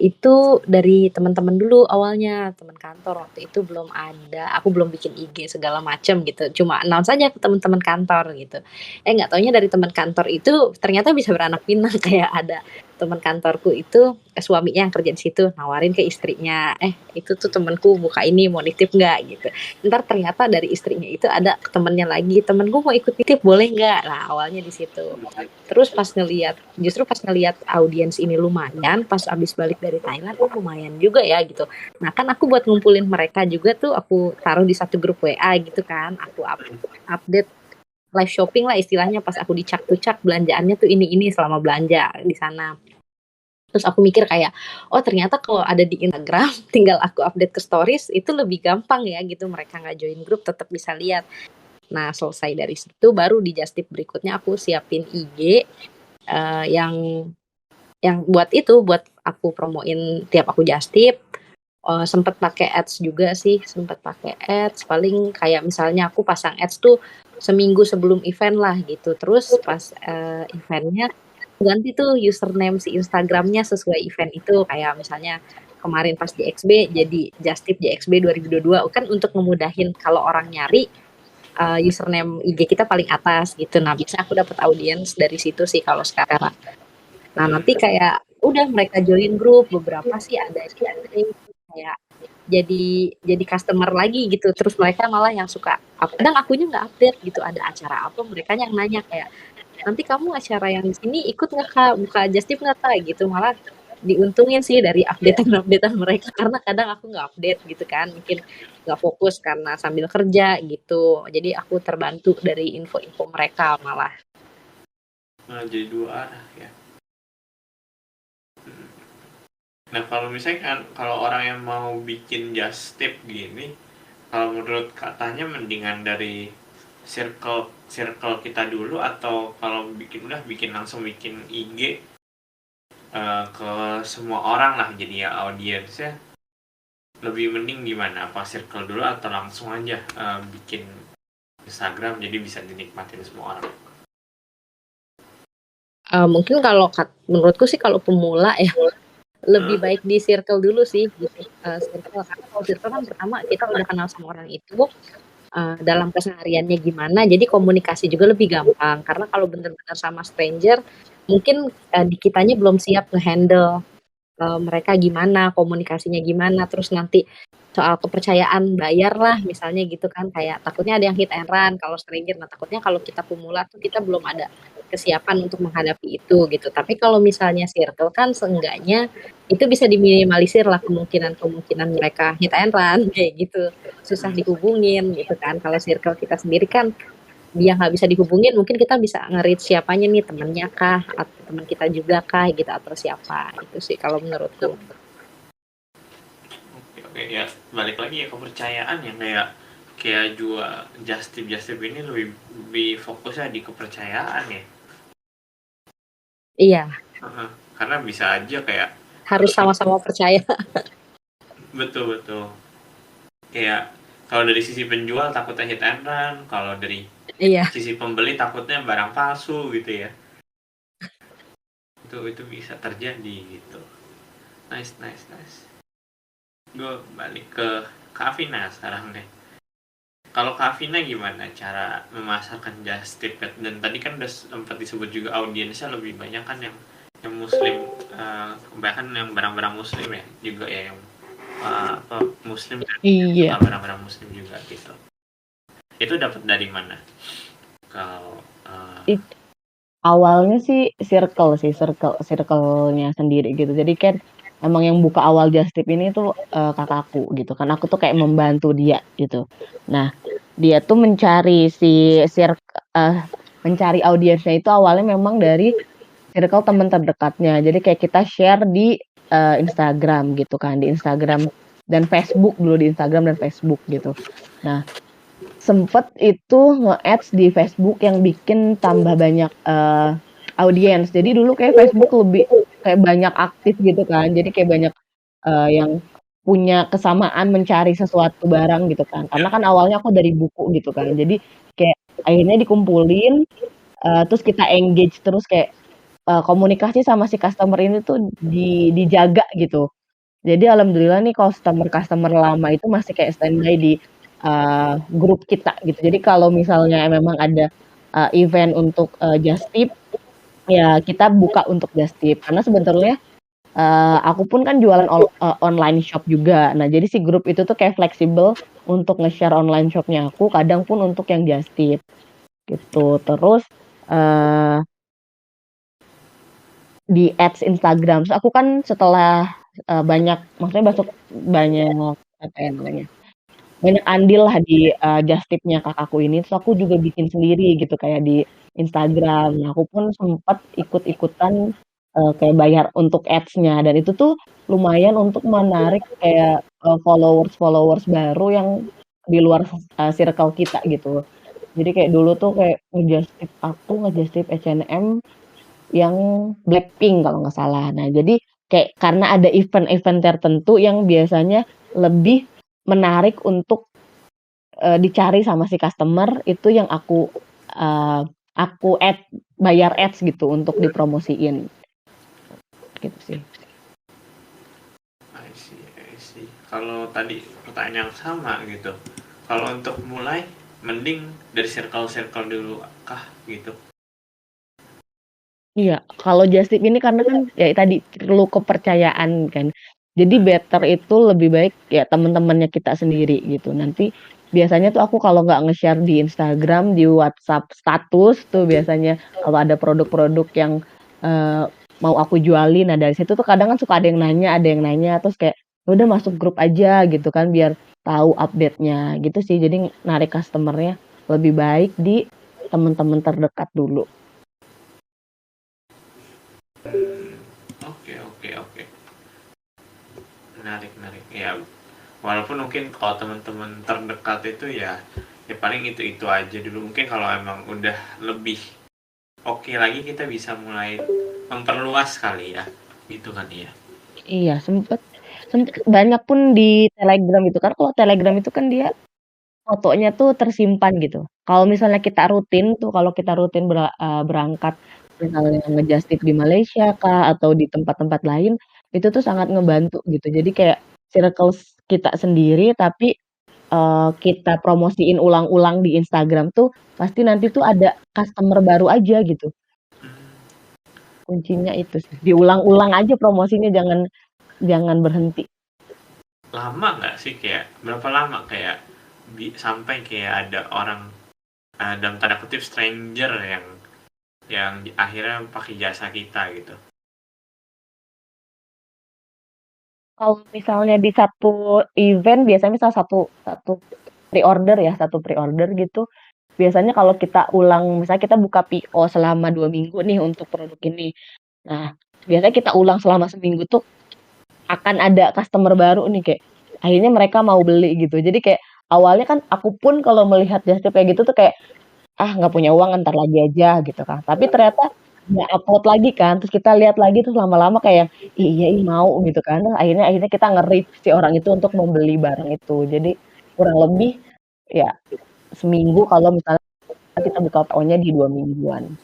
itu dari teman-teman dulu awalnya, teman kantor. Waktu itu belum ada, aku belum bikin IG segala macam gitu, cuma announce aja ke teman-teman kantor gitu. Nggak taunya dari teman kantor itu ternyata bisa beranak pinak, kayak ada teman kantorku itu, suaminya yang kerja di situ, nawarin ke istrinya, itu tuh temanku buka ini, mau nitip nggak gitu. Ntar ternyata dari istrinya itu ada temennya lagi, temenku mau ikut nitip boleh nggak, nah awalnya di situ. Terus justru pas ngeliat audiens ini lumayan, pas abis balik dari Thailand, oh lumayan juga ya gitu. Nah kan aku buat ngumpulin mereka juga tuh, aku taruh di satu grup WA gitu kan, aku update live shopping lah istilahnya, pas aku dicak-tucak belanjaannya tuh ini selama belanja di sana. Terus aku mikir kayak, oh ternyata kalau ada di Instagram, tinggal aku update ke stories, itu lebih gampang ya gitu, mereka nggak join grup tetap bisa lihat. Nah selesai dari situ, baru di Just Tip berikutnya aku siapin IG, yang buat aku promoin tiap aku Just Tip. Sempet pakai ads juga sih, sempet pakai ads, paling kayak misalnya aku pasang ads tuh seminggu sebelum event lah gitu. Terus pas eventnya ganti tuh username si Instagramnya sesuai event itu, kayak misalnya kemarin pas JXB jadi Just Tip JXB 2022 kan, untuk memudahin kalau orang nyari username IG kita paling atas gitu. Nah bisa aku dapat audiens dari situ sih kalau sekarang. Nah nanti kayak udah mereka join grup, beberapa sih ada kayak jadi customer lagi gitu. Terus mereka malah yang suka, kadang akunya nggak update gitu, ada acara apa, mereka yang nanya kayak, nanti kamu acara yang di sini ikut nggak kak, buka Just Tip nggak kak gitu. Malah diuntungin sih dari updatean mereka, karena kadang aku nggak update gitu kan, mungkin nggak fokus karena sambil kerja gitu. Jadi aku terbantu dari info-info mereka malah. Nah, jadi dua arah ya. Nah kalau misalnya kan kalau orang yang mau bikin Just Tip gini, kalau menurut katanya mendingan dari circle kita dulu, atau kalau bikin langsung bikin IG ke semua orang lah jadi ya audiensnya, lebih mending gimana, apa circle dulu atau langsung aja bikin Instagram jadi bisa dinikmatin semua orang? Mungkin kalau menurutku sih kalau pemula ya, lebih baik di circle dulu sih gitu. Circle, karena kalau circle kan pertama kita udah kenal sama orang itu, dalam kesehariannya gimana, jadi komunikasi juga lebih gampang. Karena kalau bener-bener sama stranger, mungkin di kitanya belum siap nge-handle mereka gimana, komunikasinya gimana, terus nanti soal kepercayaan bayar lah misalnya gitu kan, kayak takutnya ada yang hit and run kalau stranger. Nah takutnya kalau kita pemula tuh kita belum ada kesiapan untuk menghadapi itu gitu. Tapi kalau misalnya circle kan seenggaknya itu bisa diminimalisir lah kemungkinan mereka hit and run kayak gitu, susah dihubungin gitu kan. Kalau circle kita sendiri kan dia nggak bisa dihubungin, mungkin kita bisa nge-reach siapanya nih, temennya kah, atau teman kita juga kah gitu, atau siapa. Itu sih kalau menurutku. Oke, ya balik lagi ya kepercayaan yang kayak jual just tip ini lebih fokusnya di kepercayaan ya. Iya, Karena bisa aja kayak harus sama-sama percaya. betul kayak kalau dari sisi penjual takutnya hit and run, kalau dari Iya, sisi pembeli takutnya barang palsu gitu ya. Itu bisa terjadi gitu. Nice. Gue balik ke Kavina sekarang deh. Kalau Kavina gimana cara memasarkan just tip? Dan tadi kan udah sempat disebut juga audiensnya lebih banyak kan yang muslim, bahkan yang barang-barang muslim ya juga ya, yang muslim dan Iya. barang-barang muslim juga gitu. Itu dapat dari mana? Kalau Awalnya sih circle-nya sendiri gitu. Jadi kan emang yang buka awal just tip ini tuh kakakku gitu kan. Aku tuh kayak membantu dia gitu. Nah, dia tuh mencari mencari audiensnya itu awalnya memang dari circle teman terdekatnya. Jadi kayak kita share di Instagram gitu kan, di Instagram dan Facebook dulu, di Instagram dan Facebook gitu. Nah, sempet itu nge-ads di Facebook yang bikin tambah banyak audiens. Jadi dulu kayak Facebook lebih kayak banyak aktif gitu kan. Jadi kayak banyak yang punya kesamaan mencari sesuatu barang gitu kan. Karena kan awalnya aku dari buku gitu kan. Jadi kayak akhirnya dikumpulin, terus kita engage terus kayak komunikasi sama si customer ini tuh dijaga gitu. Jadi alhamdulillah nih customer lama itu masih kayak standby di grup kita gitu. Jadi kalau misalnya memang ada event untuk just tip, ya kita buka untuk just tip. Karena sebenarnya aku pun kan jualan online shop juga. Nah, jadi si grup itu tuh kayak fleksibel untuk nge-share online shopnya aku, kadang pun untuk yang just tip gitu. Terus di ads Instagram. Terus aku kan setelah maksudnya masuk banyak apa ya namanya, banyak andil lah di just tip-nya kakakku ini. Terus aku juga bikin sendiri gitu kayak di Instagram. Nah, aku pun sempat ikut-ikutan kayak bayar untuk ads-nya dan itu tuh lumayan untuk menarik kayak followers baru yang di luar circle kita gitu. Jadi kayak dulu tuh kayak nge-just tip H&M yang Blackpink kalau nggak salah. Nah, jadi kayak karena ada event-event tertentu yang biasanya lebih menarik untuk dicari sama si customer, itu yang aku bayar ads gitu untuk dipromosiin. Gitu sih. I see. Kalau tadi pertanyaan yang sama gitu. Kalau untuk mulai mending dari circle dulu kah gitu. Iya, kalau just tip ini karena kan ya tadi perlu kepercayaan kan. Jadi better itu lebih baik ya teman-temannya kita sendiri gitu. Nanti biasanya tuh aku kalau nggak nge-share di Instagram, di WhatsApp status tuh biasanya kalau ada produk-produk yang mau aku jualin. Nah dari situ tuh kadang kan suka ada yang nanya, terus kayak "Ya udah masuk grup aja gitu kan biar tahu update-nya gitu sih. Jadi narik customer-nya lebih baik di teman-teman terdekat dulu. Oke. Menarik. Ya, walaupun mungkin kalau teman-teman terdekat itu ya paling itu aja dulu. Mungkin kalau emang udah lebih oke lagi kita bisa mulai memperluas kali ya. Gitu kan ya. Iya, sempet banyak pun di Telegram itu kan, kalau Telegram itu kan dia fotonya tuh tersimpan gitu. Kalau misalnya kalau kita rutin berangkat misalnya nge-just tip di Malaysia kah, atau di tempat-tempat lain, itu tuh sangat ngebantu gitu. Jadi kayak circle kita sendiri, tapi kita promosiin ulang-ulang di Instagram tuh, pasti nanti tuh ada customer baru aja gitu. Kuncinya itu sih, diulang-ulang aja promosinya, jangan berhenti. Lama nggak sih, kayak berapa lama kayak sampai kayak ada orang dalam tanda kutip stranger yang akhirnya pakai jasa kita gitu? Kalau misalnya di satu event biasanya misal satu satu pre-order ya, satu pre-order gitu, biasanya kalau kita ulang, misalnya kita buka PO selama 2 minggu nih untuk produk ini. Nah, biasanya kita ulang selama seminggu tuh akan ada customer baru nih, kayak akhirnya mereka mau beli gitu. Jadi kayak awalnya kan aku pun kalau melihat Just Tip kayak gitu tuh kayak, "Ah, nggak punya uang, entar lagi aja," gitu kan. Tapi ternyata dia upload lagi kan, terus kita lihat lagi, terus lama-lama kayak, "Ih, iya ih, mau," gitu kan. Terus akhirnya akhirnya kita nge-reach si orang itu untuk membeli barang itu. Jadi kurang lebih ya seminggu kalau misalnya kita buka PO-nya di 2 mingguan.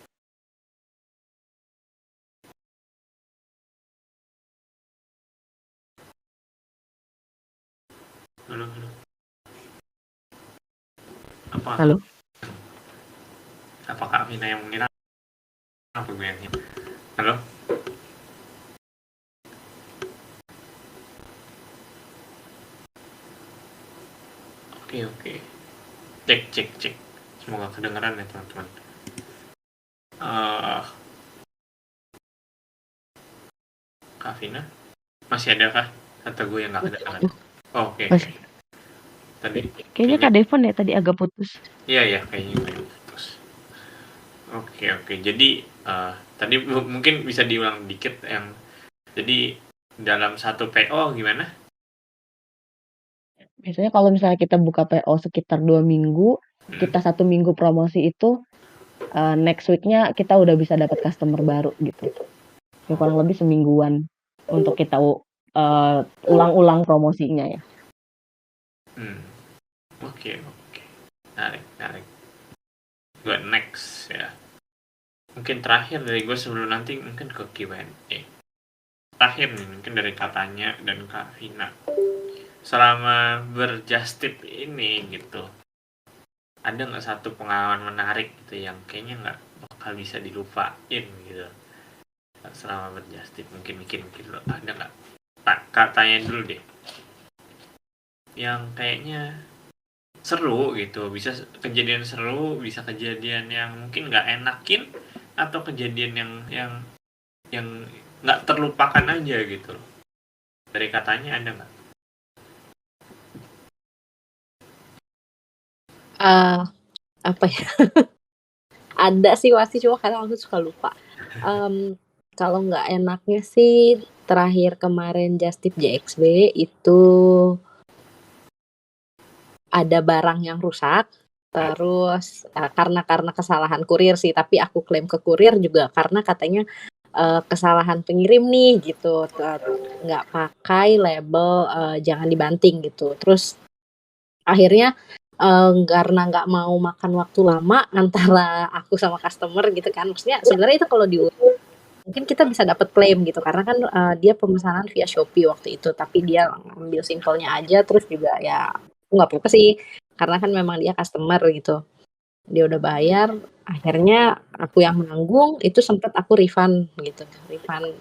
Halo, halo. Apa Halo? apa Kak Vina yang mengira apa gue yang halo? Oke, oke. Cek, cek, cek. Semoga kedengeran ya teman-teman. Eh, Kak Vina masih ada kah? Atau gue yang nggak kedengeran? Oh, oke, oke. Masih. Tadi Kayaknya Kak Devon ya tadi agak putus. iya ya, kayaknya gue putus. Oke, oke. Jadi tadi mungkin bisa diulang dikit yang jadi dalam satu PO gimana? Biasanya kalau misalnya kita buka PO sekitar 2 minggu, kita 1 minggu promosi itu, next week-nya kita udah bisa dapat customer baru gitu. Ya kurang lebih semingguan untuk kita ulang-ulang promosinya ya. Oke, oke. Menarik, menarik. Gue next ya. Mungkin terakhir dari gue sebelum nanti mungkin ke Q&A. Terakhir nih mungkin dari katanya dan Kak Vina. Selama berjust tip ini gitu, ada nggak satu pengalaman menarik gitu yang kayaknya nggak bakal bisa dilupain gitu selama berjust tip? Mungkin lo ada nggak? Kak tanya dulu deh. Yang kayaknya seru gitu, bisa kejadian seru, bisa kejadian yang mungkin nggak enakin, atau kejadian yang nggak terlupakan aja gitu. Dari katanya ada nggak? Apa ya? Ada sih pasti, cuma kadang aku suka lupa. Kalau nggak enaknya sih terakhir kemarin Just Tip JXB itu ada barang yang rusak. Terus karena kesalahan kurir sih, tapi aku klaim ke kurir juga karena katanya kesalahan pengirim nih gitu, nggak pakai label jangan dibanting gitu. Terus akhirnya karena nggak mau makan waktu lama antara aku sama customer gitu kan, maksudnya sebenarnya itu kalau mungkin kita bisa dapat claim gitu karena kan dia pemesanan via Shopee waktu itu, tapi dia ambil simpelnya aja, terus juga ya nggak apa-apa sih karena kan memang dia customer gitu, dia udah bayar, akhirnya aku yang menanggung, itu sempat aku refund gitu, refund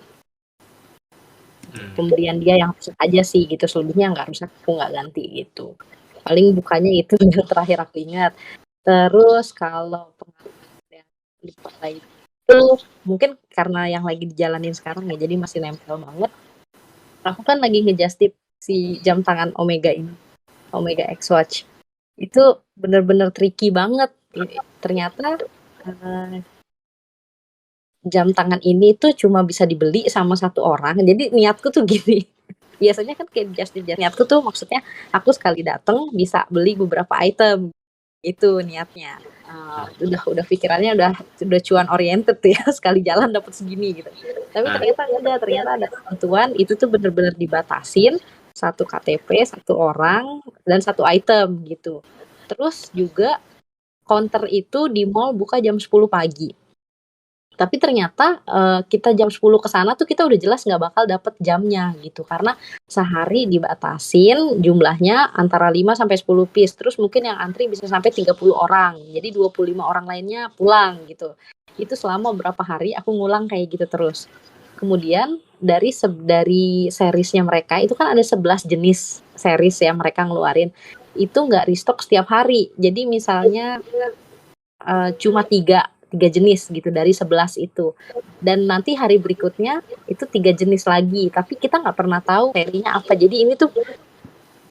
pembelian dia yang rusak aja sih gitu, selebihnya nggak rusak aku nggak ganti gitu. Paling bukanya itu yang terakhir aku ingat. Terus kalau pengalaman yang lupa itu mungkin karena yang lagi dijalanin sekarang ya, jadi masih nempel banget. Aku kan lagi ngejust tip si jam tangan Omega ini, Omega X Watch. Itu bener-bener tricky banget. Ternyata jam tangan ini tuh cuma bisa dibeli sama satu orang. Jadi niatku tuh gini. Biasanya kan kayak just tip, niatku tuh maksudnya aku sekali datang bisa beli beberapa item. Itu niatnya. Udah pikirannya udah cuan oriented ya, sekali jalan dapat segini gitu. Tapi ternyata ada ketentuan itu tuh bener-bener dibatasin, satu KTP, satu orang, dan satu item gitu. Terus juga counter itu di mall buka jam 10 pagi. Tapi ternyata kita jam 10 ke sana tuh kita udah jelas nggak bakal dapet jamnya gitu. Karena sehari dibatasin jumlahnya antara 5 sampai 10 piece. Terus mungkin yang antri bisa sampai 30 orang. Jadi 25 orang lainnya pulang gitu. Itu selama berapa hari aku ngulang kayak gitu terus. Kemudian dari seriesnya mereka itu kan ada 11 jenis series yang mereka ngeluarin. Itu nggak restock setiap hari. Jadi misalnya cuma tiga jenis gitu dari 11 itu. Dan nanti hari berikutnya itu 3 jenis lagi, tapi kita nggak pernah tahu serinya apa. Jadi ini tuh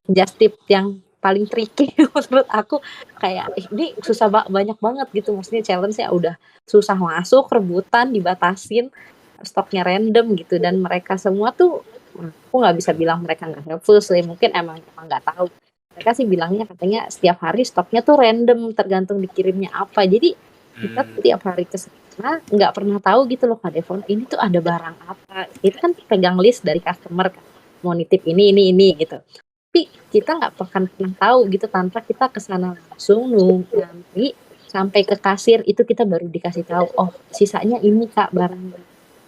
just tip yang paling tricky menurut aku. Kayak ini susah banyak banget gitu, maksudnya challenge-nya udah susah masuk, rebutan, dibatasin, stoknya random gitu. Dan mereka semua tuh, aku nggak bisa bilang mereka nggak helpful sih, mungkin emang nggak tahu. Mereka sih bilangnya katanya setiap hari stoknya tuh random, tergantung dikirimnya apa. Jadi kita tuh tiap hari ke sana nggak pernah tahu gitu loh Kak Devon, ini tuh ada barang apa. Itu kan pegang list dari customer kan, mau nitip ini gitu. Tapi kita nggak pernah tahu gitu tanpa kita ke sana langsung nanti sampai ke kasir itu kita baru dikasih tahu, oh sisanya ini Kak barangnya.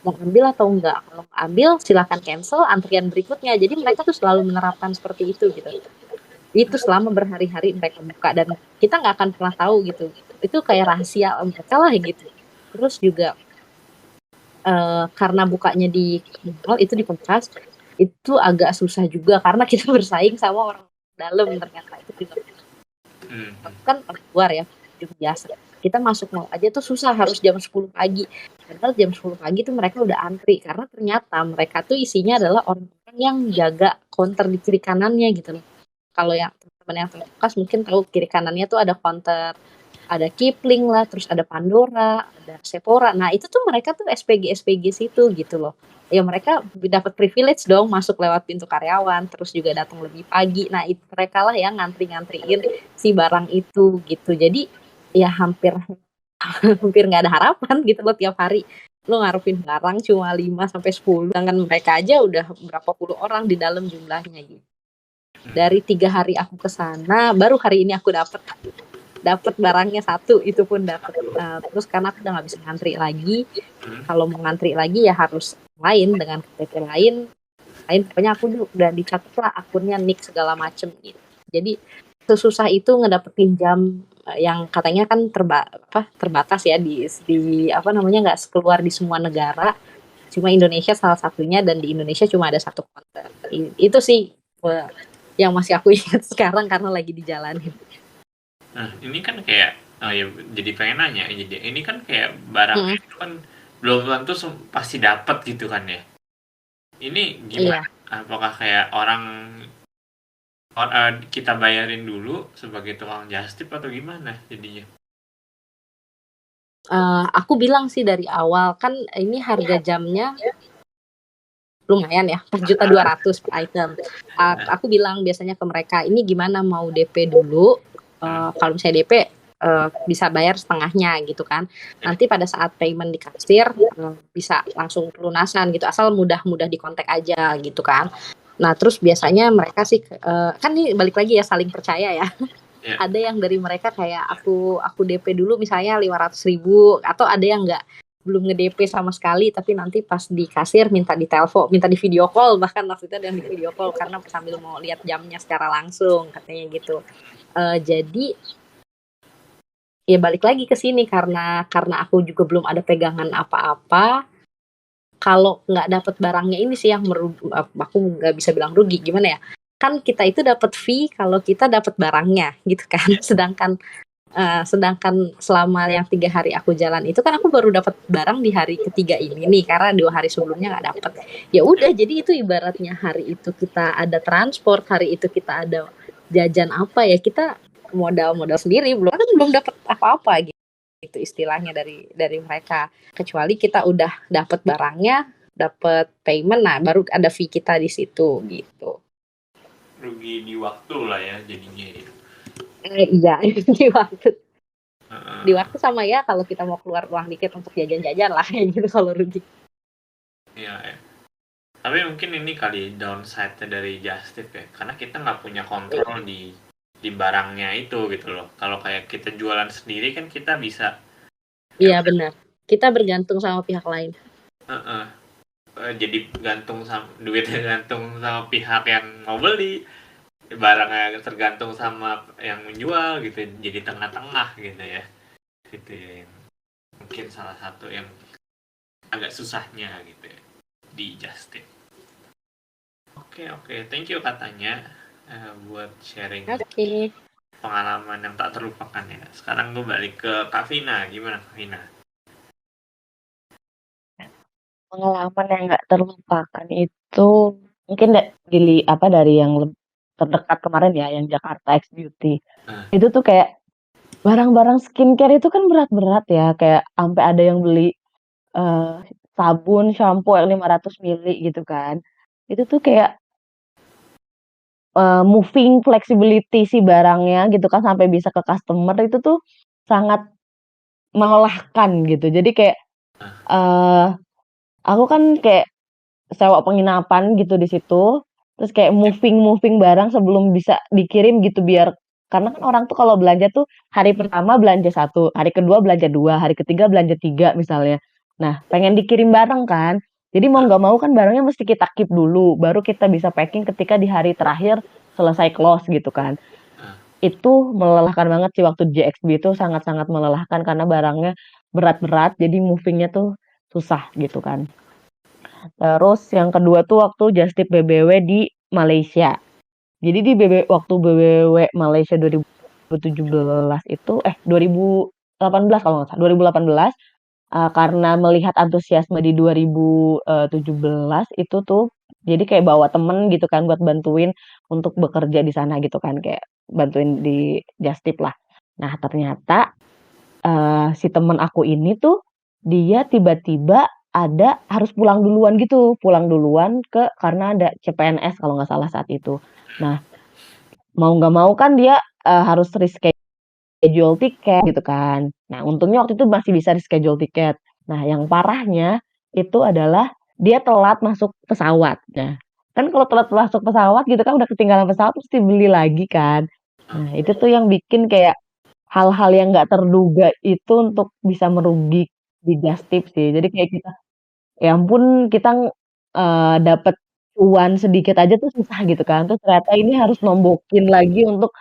Mau ambil atau enggak? Kalau ambil silakan cancel antrian berikutnya. Jadi mereka tuh selalu menerapkan seperti itu gitu. Itu selama berhari-hari mereka buka dan kita nggak akan pernah tahu gitu. Itu kayak rahasia mereka lah gitu. Terus juga karena bukanya di mall itu di Kompas, itu agak susah juga karena kita bersaing sama orang dalam ternyata itu juga. Kan luar ya, biasa. Kita masuk mall aja tuh susah, harus jam 10 pagi. Padahal jam 10 pagi tuh mereka udah antri karena ternyata mereka tuh isinya adalah orang-orang yang jaga counter di kiri kanannya gitu loh. Kalau yang teman-teman yang terbekas mungkin tahu kiri kanannya tuh ada counter, ada Kipling lah, terus ada Pandora, ada Sephora. Nah itu tuh mereka tuh SPG situ gitu loh. Ya mereka dapat privilege dong masuk lewat pintu karyawan, terus juga datang lebih pagi. Nah itu mereka lah yang ngantri-ngantriin si barang itu gitu. Jadi ya hampir hampir nggak ada harapan gitu loh tiap hari. Lo ngarepin barang cuma 5 sampai 10, sedangkan mereka aja udah berapa puluh orang di dalam jumlahnya gitu. Dari 3 hari aku ke sana, baru hari ini aku dapat barangnya satu, itu pun dapat. Terus karena aku udah nggak bisa ngantri lagi, kalau mau ngantri lagi ya harus lain dengan KTP lain, pokoknya aku udah dicatat lah akunnya, nick segala macem gitu. Jadi sesusah itu ngedapetin jam yang katanya kan terbatas ya di apa namanya, nggak keluar di semua negara, cuma Indonesia salah satunya, dan di Indonesia cuma ada satu konter. Itu sih yang masih aku ingat sekarang karena lagi dijalanin. Nah, ini kan kayak ya jadi pengen nanya, jadi ini kan kayak barang itu kan belum tentu pasti dapat gitu kan ya. Ini gimana? Iya. Apakah kayak kita bayarin dulu sebagai tukang just tip atau gimana jadinya? Aku bilang sih dari awal kan ini harga jamnya lumayan ya, 4.200.000 per item. Aku bilang biasanya ke mereka, ini gimana mau DP dulu? Kalau misalnya DP bisa bayar setengahnya gitu kan. Nanti pada saat payment di kasir bisa langsung pelunasan gitu, asal mudah-mudah dikontak aja gitu kan. Nah terus biasanya mereka sih kan ini balik lagi ya, saling percaya ya. Yeah. Ada yang dari mereka kayak aku DP dulu misalnya 500.000, atau ada yang enggak, belum nge-DP sama sekali, tapi nanti pas di kasir minta di telepon, minta di video call, bahkan waktu itu ada yang di video call karena sambil mau lihat jamnya secara langsung katanya gitu. Jadi ya balik lagi ke sini karena aku juga belum ada pegangan apa-apa. Kalau nggak dapat barangnya ini sih yang aku nggak bisa bilang rugi, gimana ya? Kan kita itu dapat fee kalau kita dapat barangnya gitu kan. Sedangkan selama yang 3 hari aku jalan itu kan aku baru dapat barang di hari ketiga ini nih, karena 2 hari sebelumnya nggak dapat. Ya udah, jadi itu ibaratnya hari itu kita ada transport, hari itu kita ada jajan apa ya, kita modal sendiri, belum dapat apa-apa gitu istilahnya dari mereka. Kecuali kita udah dapat barangnya, dapat payment, nah baru ada fee kita di situ gitu. Rugi di waktu lah ya jadinya ya. Iya, di waktu sama ya, kalau kita mau keluar uang dikit untuk jajan-jajan lah gitu kalau rugi. Iya ya. Tapi mungkin ini kali downside-nya dari just tip ya, karena kita nggak punya kontrol di barangnya itu gitu loh. Kalau kayak kita jualan sendiri kan kita bisa. Iya benar. kita bergantung sama pihak lain. Heeh. Jadi gantung sama duitnya, gantung sama pihak yang mau beli, barangnya tergantung sama yang menjual gitu, jadi tengah-tengah gitu ya. Gitu ya. Mungkin salah satu yang agak susahnya gitu ya di Justin. Oke, thank you katanya buat sharing Oke. pengalaman yang tak terlupakan ya. Sekarang gue balik ke Kak Vina, gimana Kak Vina? Pengalaman yang nggak terlupakan itu mungkin dari yang terdekat kemarin ya, yang Jakarta X Beauty. Itu tuh kayak barang-barang skincare itu kan berat-berat ya, kayak sampai ada yang beli sabun, shampoo yang 500 mili gitu kan. Itu tuh kayak moving flexibility si barangnya gitu kan sampai bisa ke customer itu tuh sangat melelahkan gitu. Jadi kayak aku kan kayak sewa penginapan gitu di situ, terus kayak moving barang sebelum bisa dikirim gitu biar karena kan orang tuh kalau belanja tuh hari pertama belanja satu, hari kedua belanja dua, hari ketiga belanja tiga misalnya. Nah, pengen dikirim bareng kan. Jadi mau nggak mau kan barangnya mesti kita keep dulu, baru kita bisa packing ketika di hari terakhir selesai close gitu kan. Itu melelahkan banget sih waktu JXB itu sangat-sangat melelahkan karena barangnya berat-berat, jadi movingnya tuh susah gitu kan. Terus yang kedua tuh waktu Just Tip BBW di Malaysia. Jadi waktu BBW Malaysia 2017 itu 2018 kalau nggak salah 2018 karena melihat antusiasme di 2017 itu tuh jadi kayak bawa temen gitu kan buat bantuin untuk bekerja di sana gitu kan kayak bantuin di Just Tip lah. Nah ternyata si temen aku ini tuh dia tiba-tiba harus pulang duluan karena ada CPNS kalau nggak salah saat itu. Nah, mau nggak mau kan dia harus reschedule tiket gitu kan. Nah, untungnya waktu itu masih bisa reschedule tiket. Nah, yang parahnya itu adalah dia telat masuk pesawat. Nah, kan kalau telat masuk pesawat gitu kan udah ketinggalan pesawat mesti beli lagi kan. Nah, itu tuh yang bikin kayak hal-hal yang nggak terduga itu untuk bisa merugi di Just Tip sih. Jadi kayak kita, ya ampun kita dapet uang sedikit aja tuh susah gitu kan. Terus ternyata ini harus nombokin lagi untuk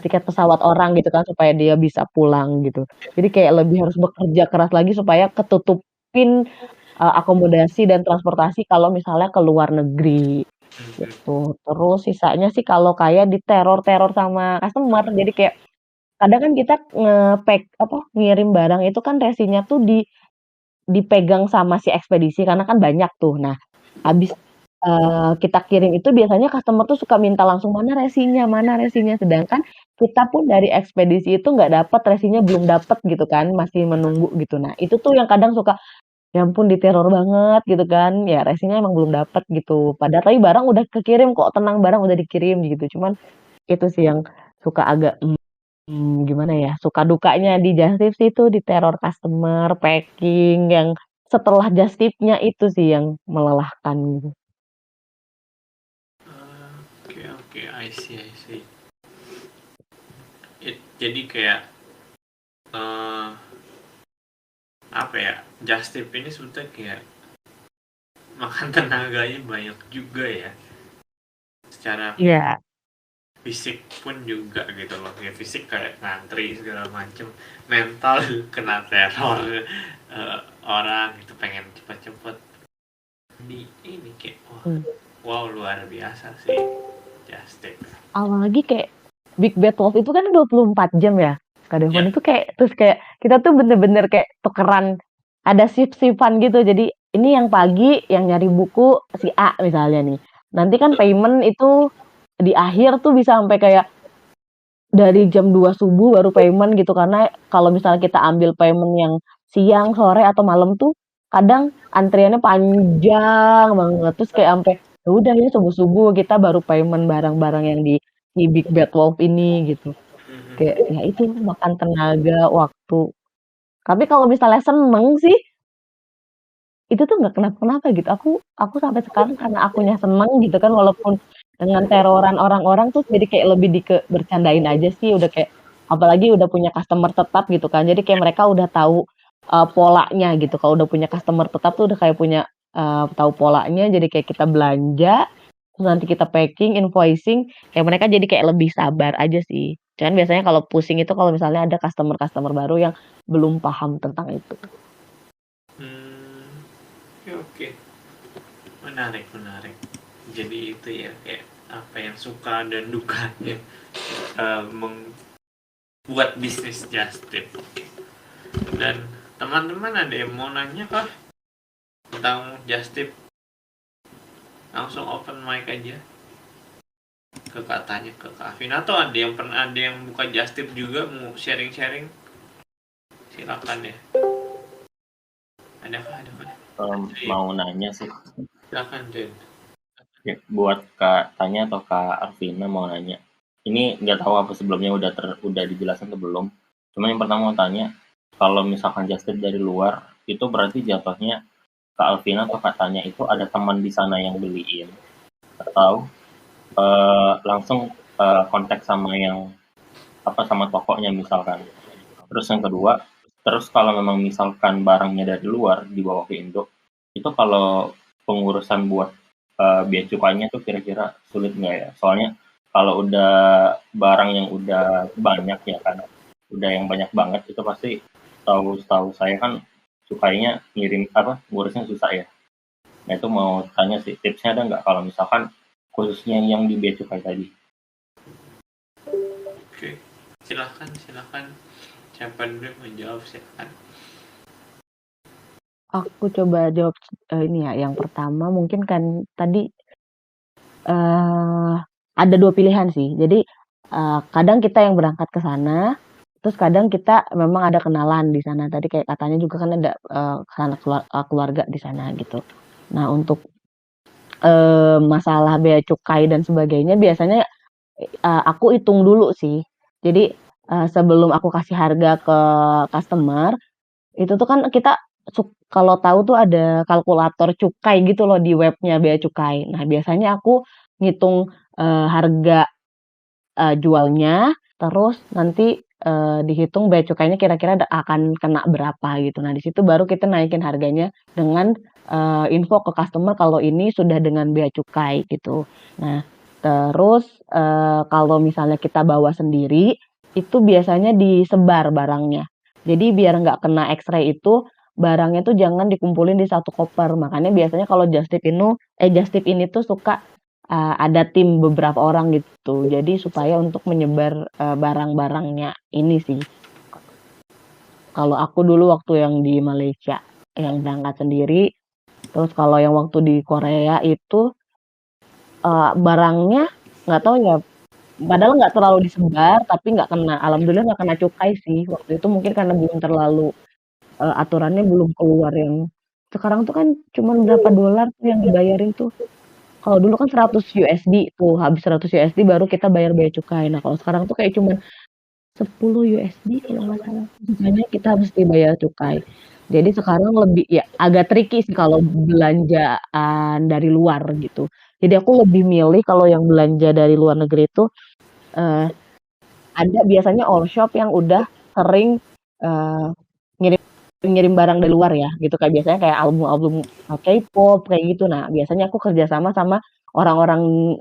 tiket pesawat orang gitu kan supaya dia bisa pulang gitu. Jadi kayak lebih harus bekerja keras lagi supaya ketutupin akomodasi dan transportasi kalau misalnya ke luar negeri gitu. Terus sisanya sih kalau kayak diteror-teror sama customer. Jadi kayak kadang kan kita ngirim barang itu kan resinya tuh dipegang sama si ekspedisi karena kan banyak tuh. Nah, habis kita kirim itu biasanya customer tuh suka minta langsung, mana resinya?" Sedangkan kita pun dari ekspedisi itu nggak dapet, resinya belum dapet gitu kan, masih menunggu gitu. Nah, itu tuh yang kadang suka, ya ampun diteror banget gitu kan, ya resinya emang belum dapet gitu. Padahal tapi barang udah kekirim kok, tenang barang udah dikirim gitu. Cuman itu sih yang suka agak, gimana ya, suka dukanya di Just Tip sih itu diteror customer, packing yang setelah Just Tip-nya itu sih yang melelahkan gitu. Oke, I see. Jadi kayak apa ya, Just Tip ini sebetulnya kayak makan tenaganya banyak juga ya. Secara Iya. fisik pun juga gitu loh, ya fisik kayak ngantri segala macem, mental kena teror orang gitu pengen cepet-cepet di ini kayak wow luar biasa sih Just Tip. Apalagi kayak Big Bad Wolf itu kan 24 jam ya Kak Devon. Ya. Itu kayak terus kayak kita tuh bener-bener kayak tukeran, ada shift-shiftan gitu. Jadi ini yang pagi yang nyari buku si A misalnya nih, nanti kan payment itu di akhir tuh bisa sampai kayak dari jam 2 subuh baru payment gitu karena kalau misalnya kita ambil payment yang siang, sore atau malam tuh kadang antriannya panjang banget. Terus kayak sampai ya udah ini subuh-subuh kita baru payment barang-barang yang di Big Bad Wolf ini gitu. Kayak ya itu makan tenaga, waktu. Tapi kalau misalnya seneng sih itu tuh nggak kenapa-kenapa gitu. Aku sampai sekarang karena akunya seneng gitu kan walaupun dengan teroran orang-orang tuh jadi kayak lebih bercandain aja sih udah kayak apalagi udah punya customer tetap gitu kan. Jadi kayak mereka udah tahu polanya gitu. Kalau udah punya customer tetap tuh udah kayak punya tahu polanya, jadi kayak kita belanja, terus nanti kita packing, invoicing, kayak mereka jadi kayak lebih sabar aja sih. Cuman biasanya kalau pusing itu kalau misalnya ada customer-customer baru yang belum paham tentang itu. Oke, oke. Menarik, menarik. Jadi itu ya kayak apa yang suka dan dukanya membuat bisnis just tip. Dan teman-teman ada yang mau nanya kah tentang just tip? Langsung open mic aja ke katanya ke Kak Afin, atau ada yang buka just tip juga mau sharing-sharing, silakan ya. Adakah? Mau nanya sih. Silakan Den. Ya, buat Kak Tanya atau Kak Arvina mau nanya. Ini nggak tahu apa sebelumnya udah dijelaskan atau belum. Cuma yang pertama mau tanya, kalau misalkan just tip dari luar, itu berarti jatuhnya Kak Alvina atau Kak Tanya itu ada teman di sana yang beliin, atau langsung kontak sama sama tokonya misalkan. Terus yang kedua, terus kalau memang misalkan barangnya dari luar dibawa ke Indo, itu kalau pengurusan buat biaya cukainya tuh kira-kira sulit nggak ya? Soalnya kalau udah barang yang udah banyak ya kan, udah yang banyak banget itu pasti tahu saya kan cukainya ngurusnya susah ya. Nah itu mau tanya sih, tipsnya ada nggak kalau misalkan khususnya yang di bea cukai tadi? Oke, silakan. Siapa dulu yang menjawab, silakan. Aku coba jawab ini ya. Yang pertama mungkin kan tadi ada 2 pilihan sih. Jadi kadang kita yang berangkat ke sana, terus kadang kita memang ada kenalan di sana. Tadi kayak katanya juga kan ada keluarga di sana gitu. Nah untuk masalah bea cukai dan sebagainya biasanya aku hitung dulu sih. Jadi sebelum aku kasih harga ke customer, itu tuh kan kita kalau tahu tuh ada kalkulator cukai gitu loh di webnya bea cukai. Nah biasanya aku ngitung harga jualnya, terus nanti dihitung bea cukainya kira-kira akan kena berapa gitu. Nah di situ baru kita naikin harganya dengan info ke customer kalau ini sudah dengan bea cukai gitu. Nah terus kalau misalnya kita bawa sendiri, itu biasanya disebar barangnya. Jadi biar nggak kena X-ray itu, barangnya tuh jangan dikumpulin di satu koper. Makanya biasanya kalau just tip ini tuh suka ada tim beberapa orang gitu. Jadi supaya untuk menyebar barang-barangnya ini sih. Kalau aku dulu waktu yang di Malaysia yang berangkat sendiri, terus kalau yang waktu di Korea itu barangnya nggak tahu ya, padahal nggak terlalu disebar, tapi nggak kena, alhamdulillah nggak kena cukai sih. Waktu itu mungkin karena belum terlalu aturannya belum keluar yang sekarang tuh kan cuma berapa dolar tuh yang dibayarin tuh. Kalau dulu kan 100 USD tuh, habis 100 USD baru kita bayar bea cukai. Nah, kalau sekarang tuh kayak cuman 10 USD kalau nggak salah. Sisanya kita mesti bayar cukai. Jadi sekarang lebih ya agak tricky sih kalau belanjaan dari luar gitu. Jadi aku lebih milih kalau yang belanja dari luar negeri itu ada biasanya all shop yang udah sering ngirim barang dari luar ya gitu, kayak biasanya kayak album-album K-pop kayak gitu. Nah biasanya aku kerjasama sama orang-orang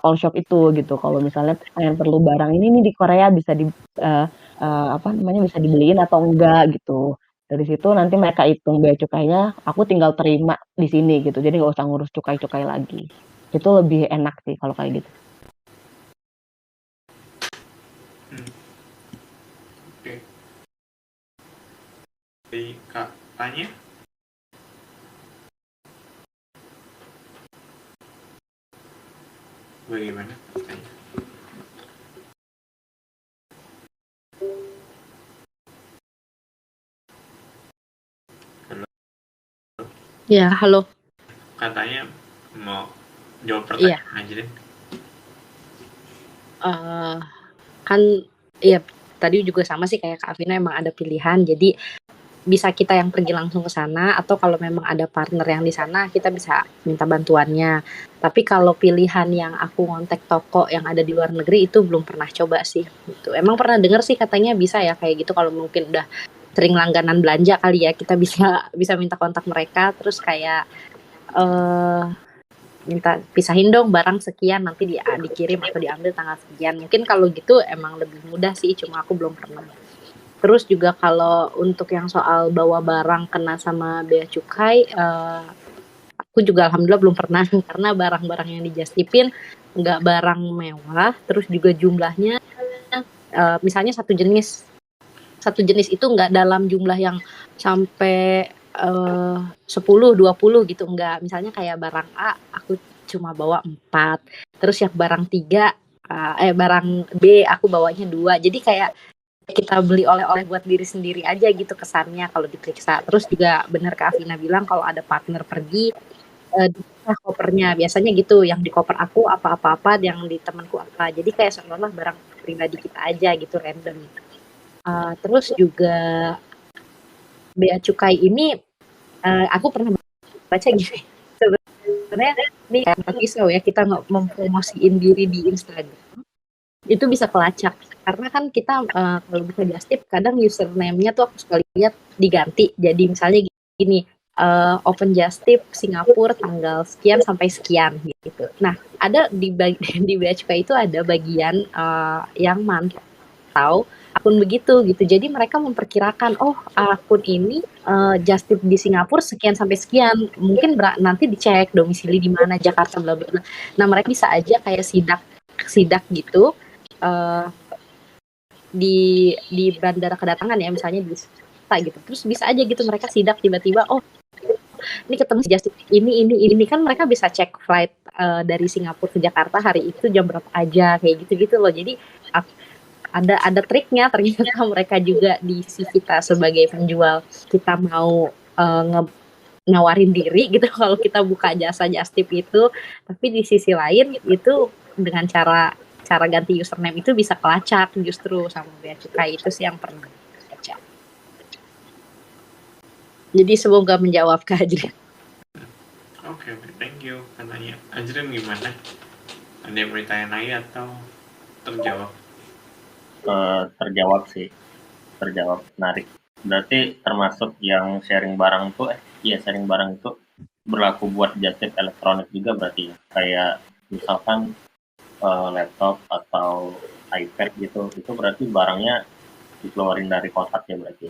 all shop itu gitu. Kalau misalnya yang perlu barang ini nih di Korea bisa bisa dibeliin atau enggak gitu. Dari situ nanti mereka hitung bea cukainya, aku tinggal terima di sini gitu. Jadi nggak usah ngurus cukai-cukai lagi. Itu lebih enak sih kalau kayak gitu. Oke. Dari Kak Tanya. Bagaimana Kak Tanya? Ya, halo. Katanya mau jawab pertanyaan aja deh. Kan ya tadi juga sama sih kayak Kak Afina, emang ada pilihan. Jadi bisa kita yang pergi langsung ke sana, atau kalau memang ada partner yang di sana kita bisa minta bantuannya. Tapi kalau pilihan yang aku ngontek toko yang ada di luar negeri itu belum pernah coba sih gitu. Emang pernah dengar sih katanya bisa ya kayak gitu kalau mungkin udah sering langganan belanja kali ya, kita bisa minta kontak mereka, terus kayak minta pisahin dong barang sekian, nanti dikirim atau diambil tanggal sekian. Mungkin kalau gitu emang lebih mudah sih, cuma aku belum pernah. Terus juga kalau untuk yang soal bawa barang kena sama bea cukai, aku juga alhamdulillah belum pernah karena barang-barang yang dijastipin nggak barang mewah, terus juga jumlahnya misalnya satu jenis itu nggak dalam jumlah yang sampai 10-20 gitu, enggak. Misalnya kayak barang A aku cuma bawa 4, terus yang barang barang B aku bawanya 2. Jadi kayak kita beli oleh-oleh buat diri sendiri aja gitu kesannya kalau diperiksa. Terus juga benar Kak Afina bilang kalau ada partner pergi dipisah kopernya. Biasanya gitu, yang di koper aku apa-apa, yang di temanku apa. Jadi kayak seolah-olah barang pribadi kita aja gitu, random. Terus juga bea cukai ini aku pernah baca gini, sebenarnya ini kayak pisau ya, kita nggak mempromosiin diri di Instagram itu bisa kelacak karena kan kita kalau bisa justip kadang username-nya tuh aku suka lihat diganti, jadi misalnya gini, open justip Singapura tanggal sekian sampai sekian gitu. Nah ada di bea cukai itu ada bagian yang mantau akun begitu gitu. Jadi mereka memperkirakan, oh akun ini justip di Singapura sekian sampai sekian. Mungkin nanti dicek domisili di mana, Jakarta bla bla bla. Nah, mereka bisa aja kayak sidak gitu di bandara kedatangan ya, misalnya di gitu. Terus bisa aja gitu mereka sidak tiba-tiba, oh ini ketemu justip ini kan mereka bisa cek flight dari Singapura ke Jakarta hari itu jam berapa aja kayak gitu-gitu loh. Jadi ada triknya, ternyata mereka juga di sisi kita sebagai penjual, kita mau nawarin diri gitu kalau kita buka jasa justip itu, tapi di sisi lain itu dengan cara ganti username itu bisa kelacak justru sama bea cukai. Itu sih yang pernah baca. Jadi semoga menjawab Kak Ajrin. Oke, thank you. Katanya Ajrin gimana? Ada yang mau ditanya lagi atau terjawab? Terjawab menarik. Berarti termasuk yang sharing barang itu berlaku buat justip elektronik juga berarti ya, kayak misalkan laptop atau iPad gitu, itu berarti barangnya dikeluarin dari kotak ya berarti.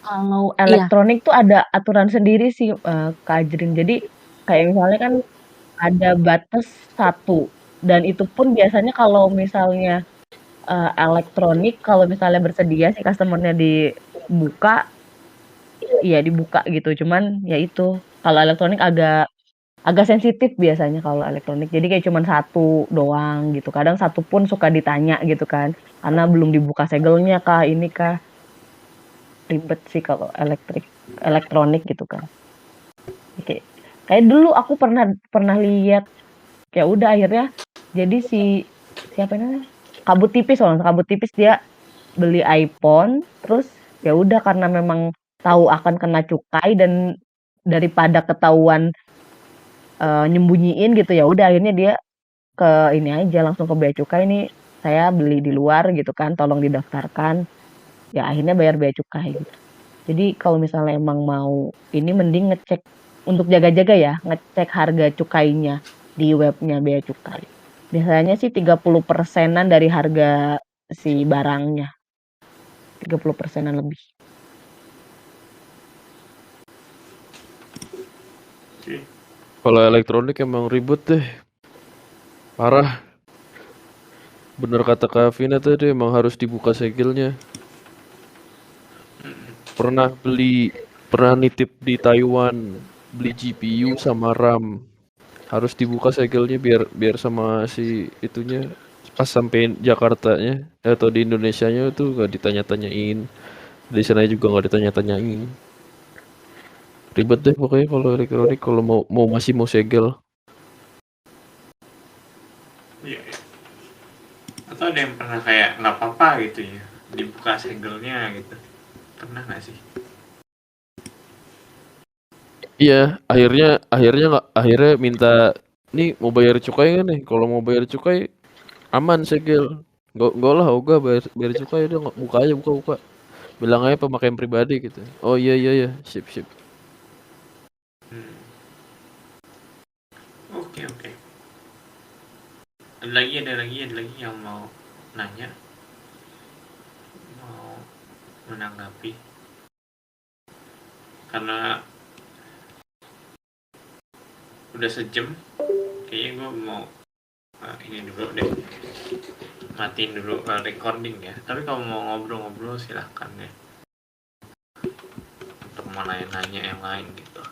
Kalau elektronik tuh ada aturan sendiri sih Kak Ajrin. Jadi kayak misalnya kan ada batas 1, dan itu pun biasanya kalau misalnya elektronik, kalau misalnya bersedia si customer-nya dibuka, iya dibuka gitu. Cuman ya itu, kalau elektronik agak sensitif biasanya kalau elektronik. Jadi kayak cuman 1 doang gitu. Kadang 1 pun suka ditanya gitu kan, karena belum dibuka segelnya kah, ini kah. Ribet sih kalau elektronik gitu kan. Kayak dulu aku pernah lihat, kayak udah akhirnya jadi siapa namanya, kabut tipis dia beli iPhone, terus ya udah karena memang tahu akan kena cukai dan daripada ketahuan nyembunyiin gitu, ya udah akhirnya dia ke ini aja, langsung ke bea cukai, ini saya beli di luar gitu kan, tolong didaftarkan. Ya akhirnya bayar bea cukai gitu. Jadi kalau misalnya emang mau ini, mending ngecek untuk jaga-jaga ya, ngecek harga cukainya di webnya bea cukai. Biasanya sih 30%-an dari harga si barangnya. 30%-an lebih. Kalau elektronik emang ribet deh. Parah. Bener kata Kak Vina tadi, emang harus dibuka segelnya. Pernah nitip di Taiwan, beli GPU sama RAM. Harus dibuka segelnya biar sama si itunya pas sampai Jakartanya atau di Indonesianya tuh gak ditanya-tanyain. Di sana juga gak ditanya-tanyain. Ribet deh pokoknya kalau elektronik, kalau masih mau segel. Iya. Atau ada yang pernah kayak nggak apa-apa gitu ya, dibuka segelnya gitu. Pernah nggak sih? Iya, akhirnya minta nih mau bayar cukai kan nih. Kalau mau bayar cukai aman segel. Enggak lah, bayar cukai udah buka aja buka. Bilang aja pemakaian pribadi gitu. Oh iya iya iya, sip sip. Hmm. Oke oke. Ada lagi yang mau nanya, mau menanggapi, karena udah sejam, kayaknya gue mau ini dulu deh, matiin dulu recording ya. Tapi kalau mau ngobrol-ngobrol silahkan ya, untuk mau nanya-nanya yang lain gitu.